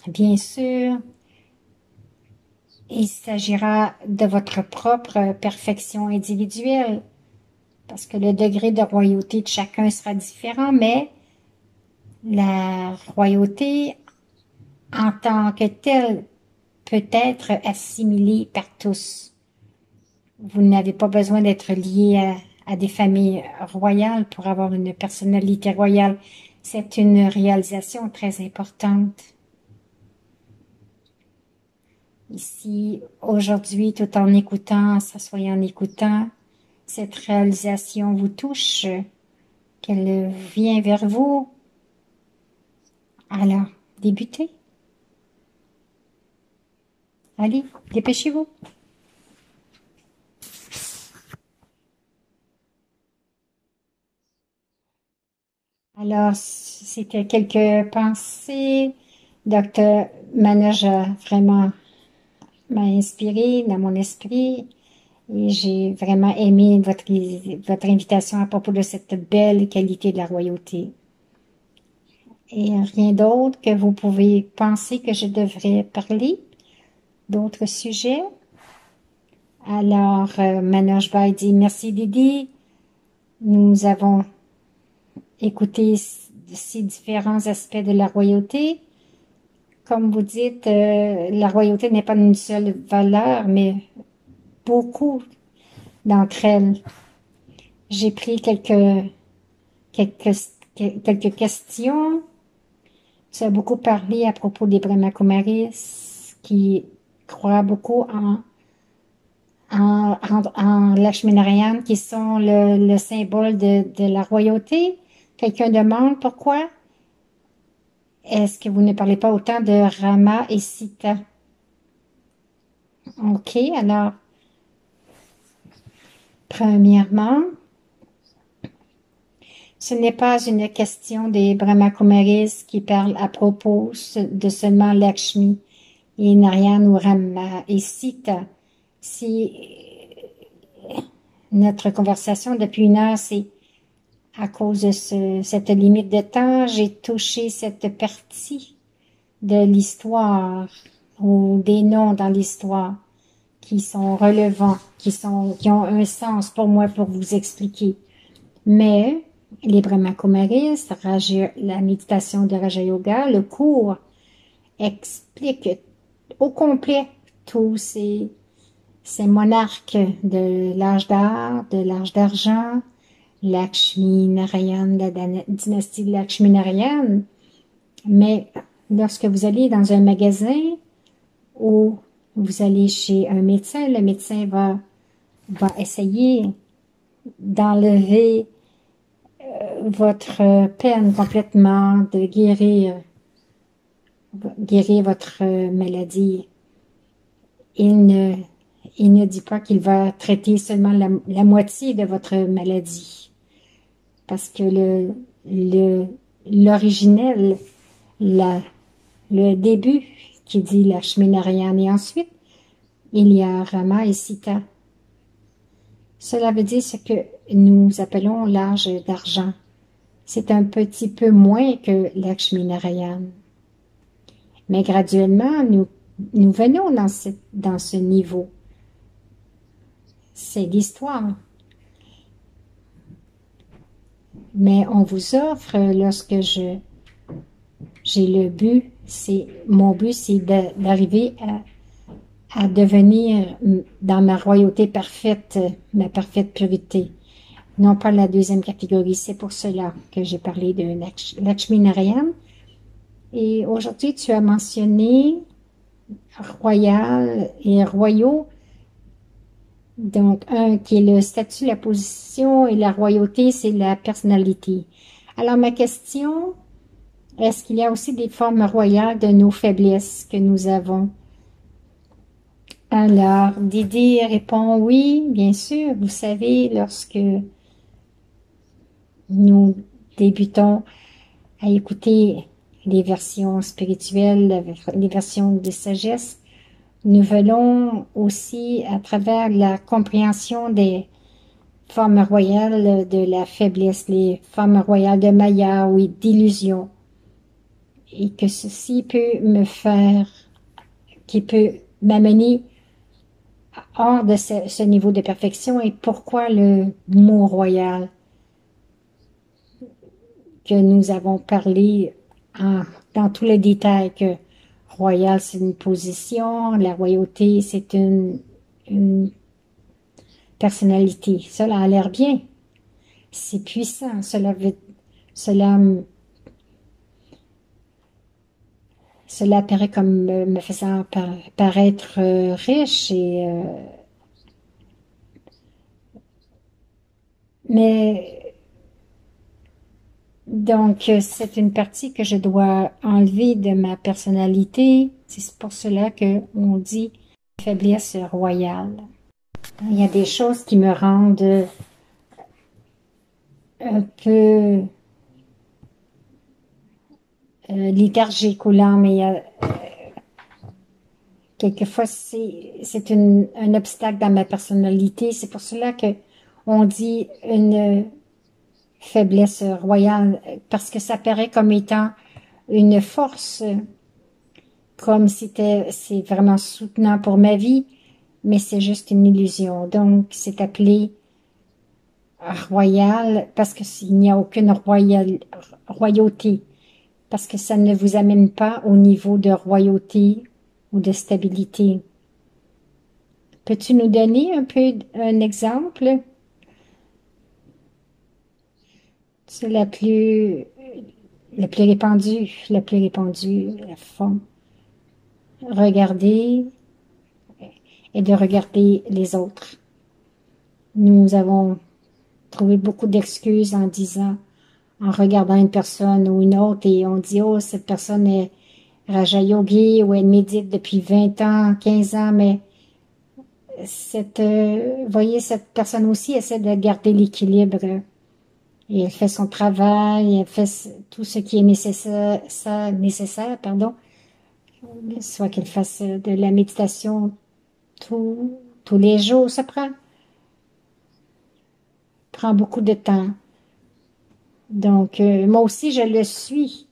S1: Bien sûr, il s'agira de votre propre perfection individuelle, parce que le degré de royauté de chacun sera différent, mais la royauté en tant que telle peut être assimilée par tous. Vous n'avez pas besoin d'être lié à des familles royales pour avoir une personnalité royale. C'est une réalisation très importante. Ici, aujourd'hui, tout en écoutant, s'assoyant en écoutant, cette réalisation vous touche, qu'elle vient vers vous. Alors, débutez. Allez, dépêchez-vous. Alors, c'était quelques pensées. Docteur Manoj a vraiment m'a inspiré dans mon esprit et j'ai vraiment aimé votre invitation à propos de cette belle qualité de la royauté. Et rien d'autre que vous pouvez penser que je devrais parler? D'autres sujets? Alors, Manoj Bhai dit, merci Didi. Nous avons écouter ces différents aspects de la royauté. Comme vous dites, la royauté n'est pas une seule valeur, mais beaucoup d'entre elles. J'ai pris quelques, quelques questions. Tu as beaucoup parlé à propos des Brahmakumaris qui croient beaucoup en Lakshminarayan, qui sont le symbole de la royauté. Quelqu'un demande pourquoi est-ce que vous ne parlez pas autant de Rama et Sita? Ok, alors, premièrement, ce n'est pas une question des Brahmakumaris qui parlent à propos de seulement Lakshmi et Narayan ou Rama et Sita. Si notre conversation depuis une heure, c'est à cause de cette limite de temps, j'ai touché cette partie de l'histoire ou des noms dans l'histoire qui sont relevants, qui ont un sens pour moi pour vous expliquer. Mais les Brahmakumaris, la méditation de Raja Yoga, le cours explique au complet tous ces monarques de l'âge d'or, de l'âge d'argent, Lakshmi Narayan, la dynastie de Lakshmi Narayan. Mais lorsque vous allez dans un magasin ou vous allez chez un médecin, le médecin va essayer d'enlever votre peine complètement, de guérir votre maladie. Il ne dit pas qu'il va traiter seulement la moitié de votre maladie. Parce que l'originel, le début qui dit Lakshmi Narayan et ensuite il y a Rama et Sita. Cela veut dire ce que nous appelons l'âge d'argent. C'est un petit peu moins que Lakshmi Narayan. Mais graduellement, nous venons dans ce niveau. C'est l'histoire. Mais on vous offre, lorsque j'ai le but, mon but, c'est d'arriver à devenir dans ma royauté parfaite, ma parfaite pureté. Non pas la deuxième catégorie. C'est pour cela que j'ai parlé de Lakshmi Narayan. Et aujourd'hui, tu as mentionné royal et royaux. Donc, un qui est le statut, la position, et la royauté, c'est la personnalité. Alors, ma question, est-ce qu'il y a aussi des formes royales de nos faiblesses que nous avons? Alors, Didi répond oui, bien sûr. Vous savez, lorsque nous débutons à écouter les versions spirituelles, les versions de sagesse, nous venons aussi à travers la compréhension des formes royales de la faiblesse, les formes royales de Maya ou d'illusion, et que ceci peut qui peut m'amener hors de ce niveau de perfection. Et pourquoi le mot royal que nous avons parlé dans tous les détails, que royal c'est une position, la royauté c'est une personnalité. Cela a l'air bien, c'est puissant, cela apparaît comme me faisant paraître riche mais donc c'est une partie que je dois enlever de ma personnalité. C'est pour cela que on dit faiblesse royale. Il y a des choses qui me rendent un peu léthargique ou lent, mais il y a quelquefois c'est un obstacle dans ma personnalité. C'est pour cela que on dit une faiblesse royale, parce que ça paraît comme étant une force, comme c'est vraiment soutenant pour ma vie, mais c'est juste une illusion. Donc c'est appelé royal, parce que s'il n'y a aucune royauté, parce que ça ne vous amène pas au niveau de royauté ou de stabilité. Peux-tu nous donner un peu un exemple? C'est la plus répandue, la forme. Regarder et de regarder les autres. Nous avons trouvé beaucoup d'excuses en disant, en regardant une personne ou une autre, et on dit, oh, cette personne est Raja Yogi ou elle médite depuis 20 ans, 15 ans, mais voyez, cette personne aussi essaie de garder l'équilibre. Et elle fait son travail, elle fait tout ce qui est nécessaire, pardon, soit qu'elle fasse de la méditation tous les jours, ça prend beaucoup de temps. Donc, moi aussi, je le suis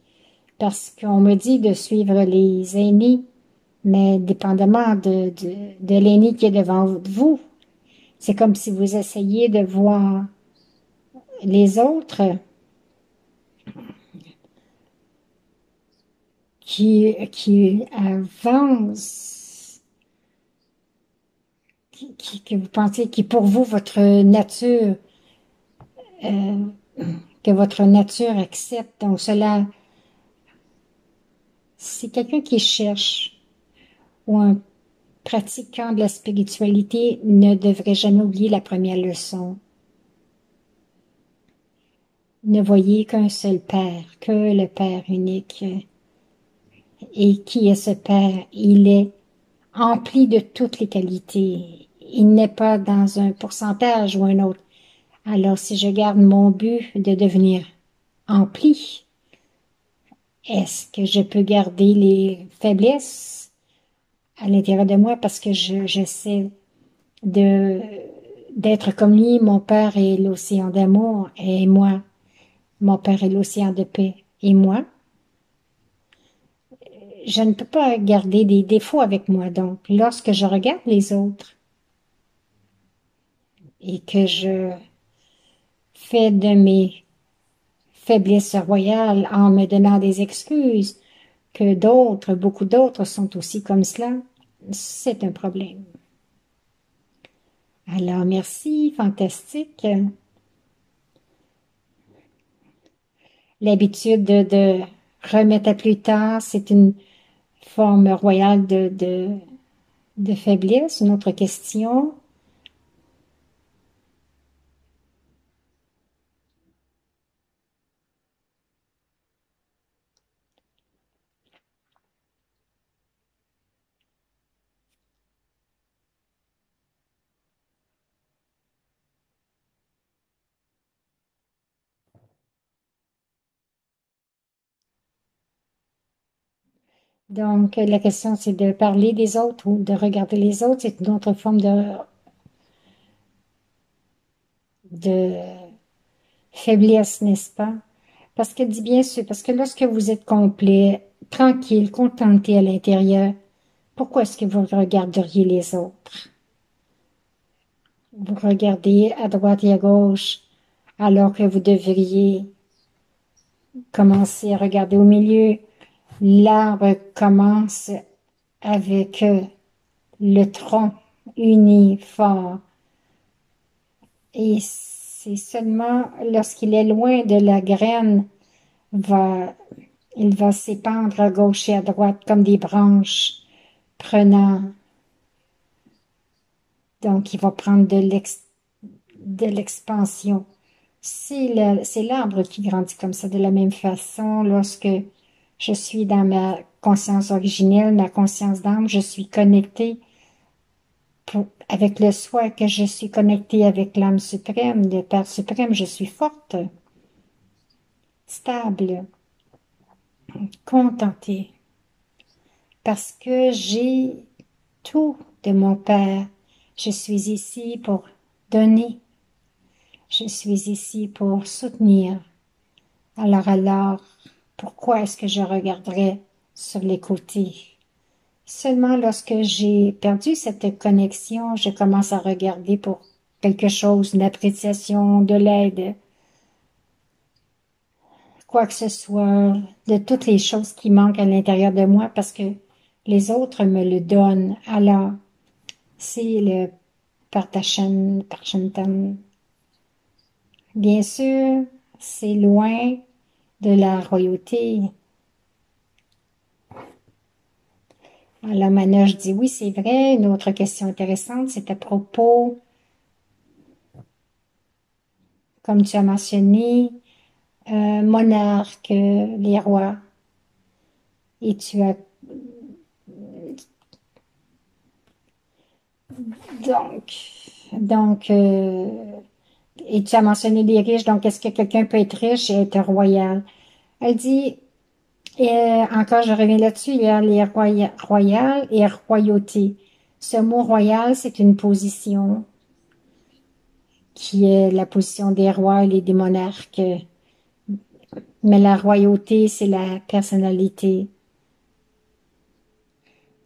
S1: parce qu'on me dit de suivre les aînés, mais dépendamment de l'aîné qui est devant vous. C'est comme si vous essayiez de voir les autres qui avancent, que vous pensez, qui pour vous, euh, que votre nature accepte. Donc cela, c'est quelqu'un qui cherche ou un pratiquant de la spiritualité ne devrait jamais oublier la première leçon. Ne voyez qu'un seul Père, que le Père unique. Et qui est ce Père? Il est empli de toutes les qualités. Il n'est pas dans un pourcentage ou un autre. Alors, si je garde mon but de devenir empli, est-ce que je peux garder les faiblesses à l'intérieur de moi parce que j'essaie de d'être comme lui? Mon Père est l'océan d'amour et moi, mon Père est l'océan de paix. Et moi, je ne peux pas garder des défauts avec moi. Donc, lorsque je regarde les autres et que je fais de mes faiblesses royales en me donnant des excuses, que d'autres, beaucoup d'autres sont aussi comme cela, c'est un problème. Alors, merci, fantastique. L'habitude de remettre à plus tard, c'est une forme royale de faiblesse. Une autre question. Donc, la question, c'est de parler des autres ou de regarder les autres. C'est une autre forme de faiblesse, n'est-ce pas? Parce que, dis bien sûr, parce que lorsque vous êtes complet, tranquille, contenté à l'intérieur, pourquoi est-ce que vous regarderiez les autres? Vous regardez à droite et à gauche, alors que vous devriez commencer à regarder au milieu. L'arbre commence avec le tronc uni, fort. Et c'est seulement lorsqu'il est loin de la graine, va, il va s'épandre à gauche et à droite comme des branches, prenant, donc il va prendre de l'expansion. C'est l'arbre qui grandit comme ça de la même façon. Lorsque je suis dans ma conscience originelle, ma conscience d'âme, je suis connectée avec le soi, que je suis connectée avec l'âme suprême, le Père suprême. Je suis forte, stable, contentée, parce que j'ai tout de mon Père. Je suis ici pour donner. Je suis ici pour soutenir. Alors, pourquoi est-ce que je regarderais sur les côtés? Seulement lorsque j'ai perdu cette connexion, je commence à regarder pour quelque chose, une appréciation, de l'aide, quoi que ce soit, de toutes les choses qui manquent à l'intérieur de moi parce que les autres me le donnent. Alors, c'est le Partashantam. Bien sûr, c'est loin de la royauté. Alors maintenant, je dis oui, c'est vrai. Une autre question intéressante, c'est à propos, comme tu as mentionné, monarques, les rois. Et tu as donc, donc, et tu as mentionné les riches. Donc, est-ce que quelqu'un peut être riche et être royal? Elle dit, encore, je reviens là-dessus, il y a les royales et royauté. Ce mot royal, c'est une position qui est la position des rois et des monarques. Mais la royauté, c'est la personnalité.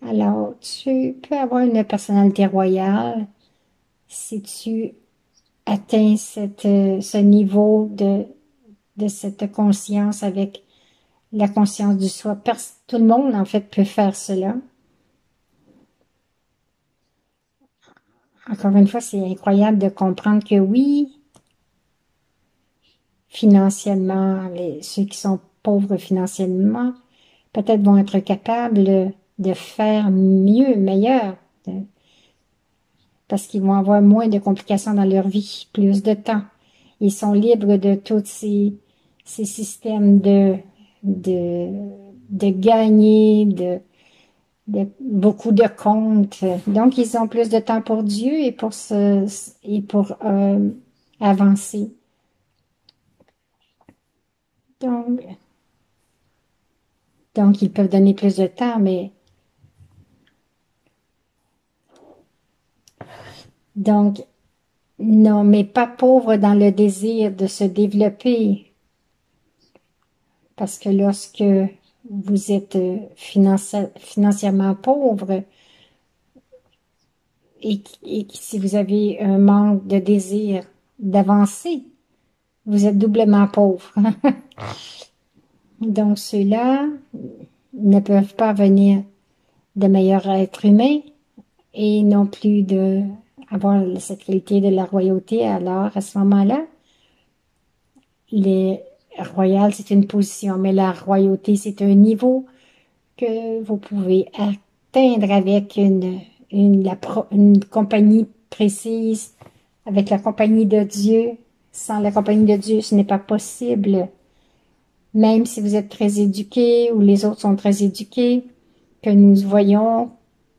S1: Alors, tu peux avoir une personnalité royale si tu atteins ce niveau de cette conscience avec la conscience du soi. Tout le monde, en fait, peut faire cela. Encore une fois, c'est incroyable de comprendre que oui, financièrement, ceux qui sont pauvres financièrement, peut-être vont être capables de faire mieux, meilleur, parce qu'ils vont avoir moins de complications dans leur vie, plus de temps. Ils sont libres de tous ces systèmes de gagner, de beaucoup de comptes. Donc, ils ont plus de temps pour Dieu et pour avancer. Donc, donc, ils peuvent donner plus de temps, mais donc, non, mais pas pauvres dans le désir de se développer. Parce que lorsque vous êtes financièrement pauvre et si vous avez un manque de désir d'avancer, vous êtes doublement pauvre. Donc ceux-là ne peuvent pas venir de meilleurs êtres humains et non plus de avoir cette qualité de la royauté. Alors à ce moment-là, les royales, c'est une position, mais la royauté, c'est un niveau que vous pouvez atteindre avec une compagnie précise, avec la compagnie de Dieu. Sans la compagnie de Dieu, ce n'est pas possible. Même si vous êtes très éduqués ou les autres sont très éduqués, que nous voyons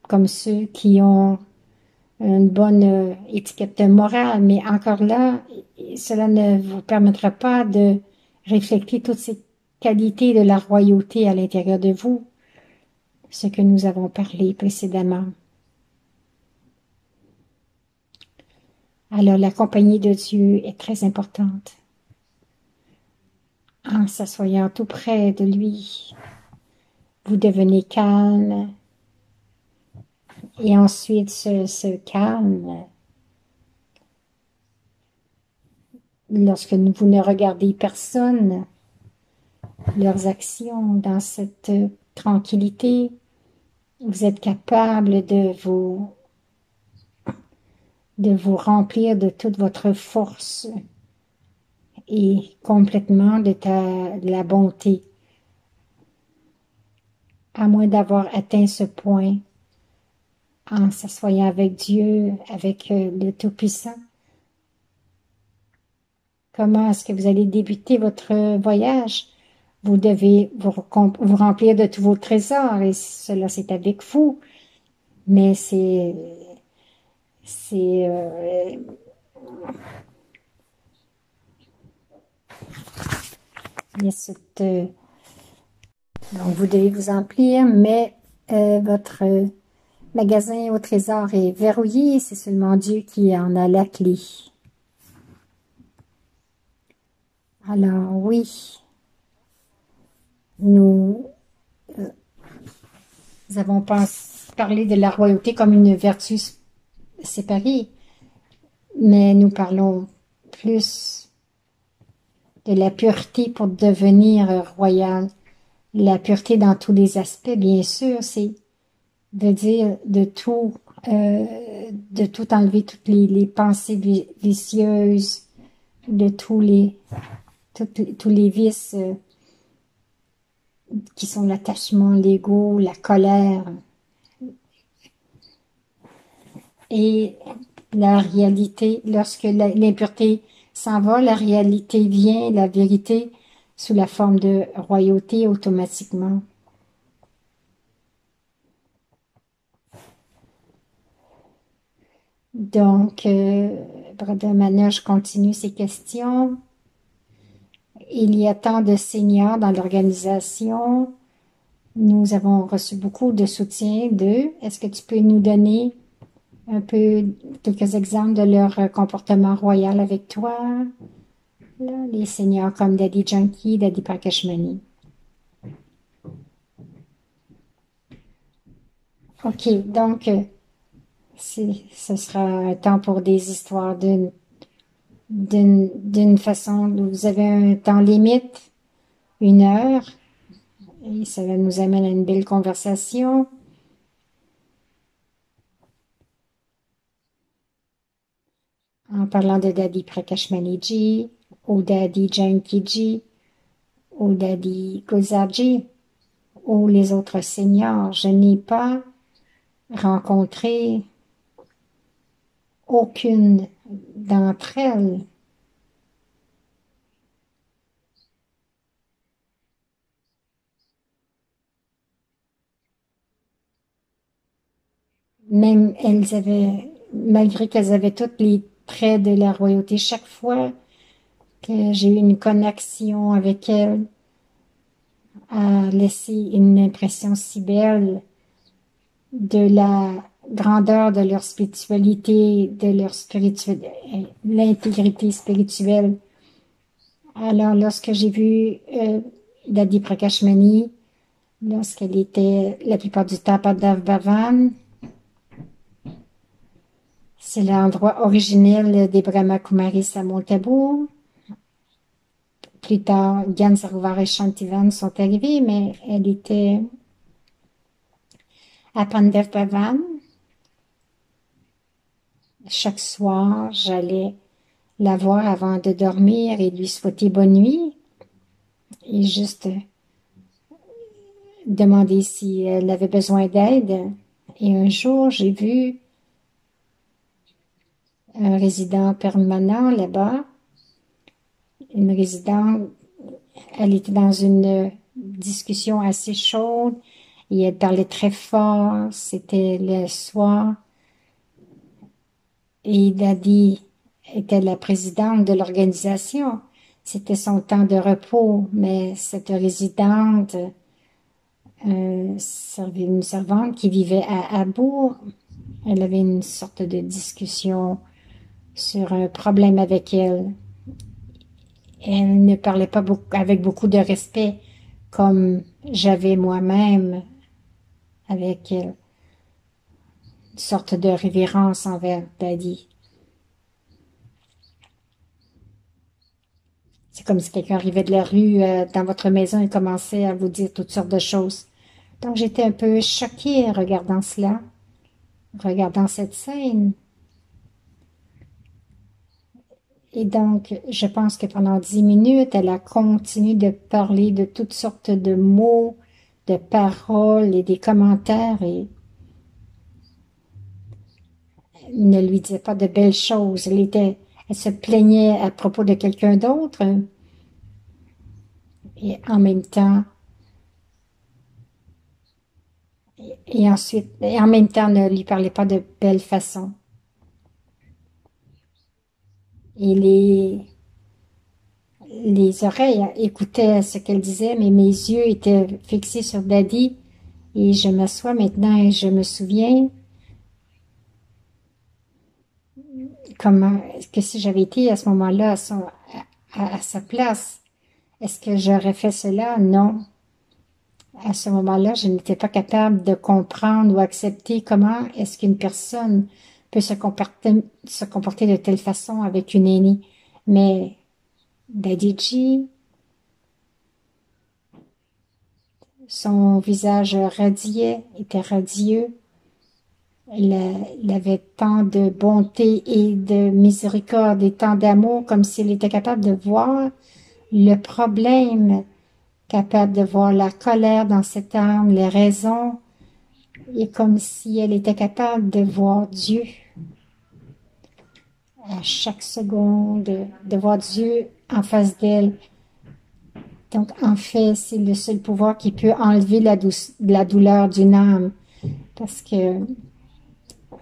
S1: comme ceux qui ont une bonne étiquette morale, mais encore là, cela ne vous permettra pas de refléter toutes ces qualités de la royauté à l'intérieur de vous, ce que nous avons parlé précédemment. Alors, la compagnie de Dieu est très importante. En s'assoyant tout près de lui, vous devenez calme et ensuite ce calme, lorsque vous ne regardez personne, leurs actions dans cette tranquillité, vous êtes capable de vous remplir de toute votre force et complètement de la bonté. À moins d'avoir atteint ce point en s'assoyant avec Dieu, avec le Tout-Puissant. Comment est-ce que vous allez débuter votre voyage? Vous devez vous remplir de tous vos trésors et cela c'est avec vous. Mais il y a donc vous devez vous remplir, mais votre magasin au trésor est verrouillé, c'est seulement Dieu qui en a la clé. Alors oui, nous avons parlé de la royauté comme une vertu séparée, mais nous parlons plus de la pureté pour devenir royal. La pureté dans tous les aspects, bien sûr, c'est de dire de tout enlever, toutes les pensées vicieuses, de tous les vices qui sont l'attachement, l'ego, la colère. Et la réalité, lorsque l'impureté s'en va, la réalité vient, la vérité, sous la forme de royauté automatiquement. Donc, Brother Manoj continue ses questions. Il y a tant de seniors dans l'organisation. Nous avons reçu beaucoup de soutien d'eux. Est-ce que tu peux nous donner un peu quelques exemples de leur comportement royal avec toi? Là, les seniors comme Daddy Junkie, Daddy Prakashmani. OK, donc, ce sera un temps pour des histoires d'une façon où vous avez un temps limite, 1 heure, et ça nous amène à une belle conversation. En parlant de Daddy Prakashmaniji, ou Daddy Jankiji, ou Daddy Gozaji, ou les autres seigneurs, je n'ai pas rencontré aucune d'entre elles. Même elles avaient, malgré qu'elles avaient tous les traits de la royauté, chaque fois que j'ai eu une connexion avec elles, a laissé une impression si belle de la grandeur de leur spiritualité, de leur l'intégrité spirituelle. Alors, lorsque j'ai vu Dadi Prakashmani, lorsqu'elle était la plupart du temps à Padav Bhavan, c'est l'endroit originel des Brahma Kumaris à Montabour. Plus tard, Gyan Sarovar et Shantivan sont arrivés, mais elle était à Pandev Bhavan. Chaque soir, j'allais la voir avant de dormir et lui souhaiter bonne nuit et juste demander si elle avait besoin d'aide. Et un jour, j'ai vu un résident permanent là-bas, une résidente, elle était dans une discussion assez chaude et elle parlait très fort, c'était le soir. Et Dadi était la présidente de l'organisation. C'était son temps de repos, mais cette résidente, une servante qui vivait à Abour, elle avait une sorte de discussion sur un problème avec elle. Elle ne parlait pas avec beaucoup de respect, comme j'avais moi-même avec elle. Une sorte de révérence envers Dadi. C'est comme si quelqu'un arrivait de la rue dans votre maison et commençait à vous dire toutes sortes de choses. Donc j'étais un peu choquée en regardant cela, regardant cette scène. Et donc, je pense que pendant 10 minutes, elle a continué de parler de toutes sortes de mots, de paroles et des commentaires et ne lui disait pas de belles choses. Elle se plaignait à propos de quelqu'un d'autre et en même temps, et en même temps ne lui parlait pas de belle façon. Et les oreilles écoutaient ce qu'elle disait, mais mes yeux étaient fixés sur Daddy et je m'assois maintenant et je me souviens comment, que si j'avais été à ce moment-là à sa place, est-ce que j'aurais fait cela? Non. À ce moment-là, je n'étais pas capable de comprendre ou accepter comment est-ce qu'une personne peut se comporter de telle façon avec une aînée. Mais Daddy G, son visage radiait, était radieux. Il avait tant de bonté et de miséricorde et tant d'amour, comme s'il était capable de voir le problème, capable de voir la colère dans cette âme, les raisons, et comme si elle était capable de voir Dieu à chaque seconde, de voir Dieu en face d'elle. Donc, en fait, c'est le seul pouvoir qui peut enlever la douleur d'une âme, parce que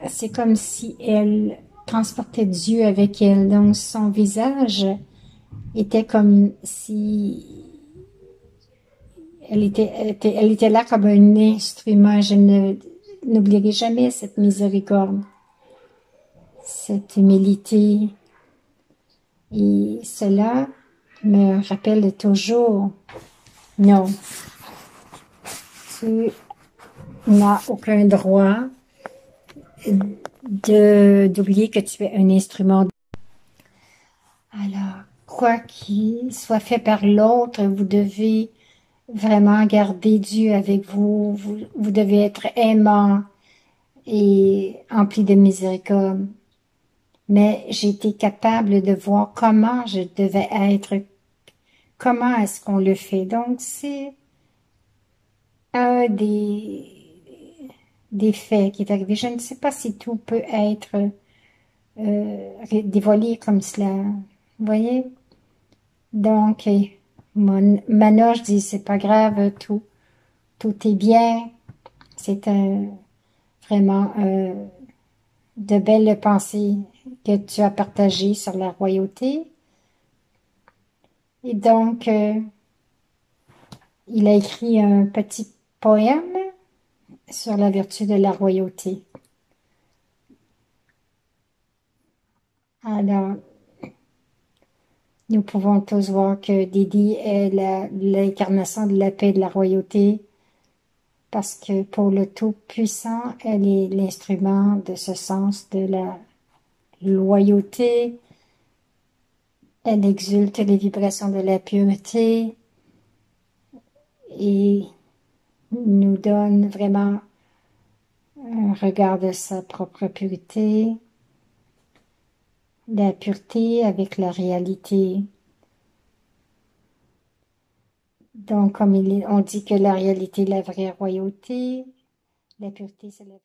S1: c'est comme si elle transportait Dieu avec elle. Donc, son visage était comme si elle était là comme un instrument. Je n'oublierai jamais cette miséricorde, cette humilité. Et cela me rappelle toujours, non, tu n'as aucun droit d'oublier que tu es un instrument. Alors, quoi qu'il soit fait par l'autre, vous devez vraiment garder Dieu avec vous. Vous devez être aimant et empli de miséricorde. Mais j'étais capable de voir comment je devais être, comment est-ce qu'on le fait. Donc, c'est un des faits qui est arrivé. Je ne sais pas si tout peut être dévoilé comme cela. Vous voyez? Donc, Manoche dit, c'est pas grave, tout est bien. C'est vraiment de belles pensées que tu as partagées sur la royauté. Et donc, il a écrit un petit poème sur la vertu de la royauté. Alors, nous pouvons tous voir que Didi est l'incarnation de la paix et de la royauté, parce que pour le Tout-Puissant, elle est l'instrument de ce sens de la loyauté. Elle exulte les vibrations de la pureté et nous donne vraiment un regard de sa propre pureté, la pureté avec la réalité. Donc, comme on dit que la réalité est la vraie royauté, la pureté c'est la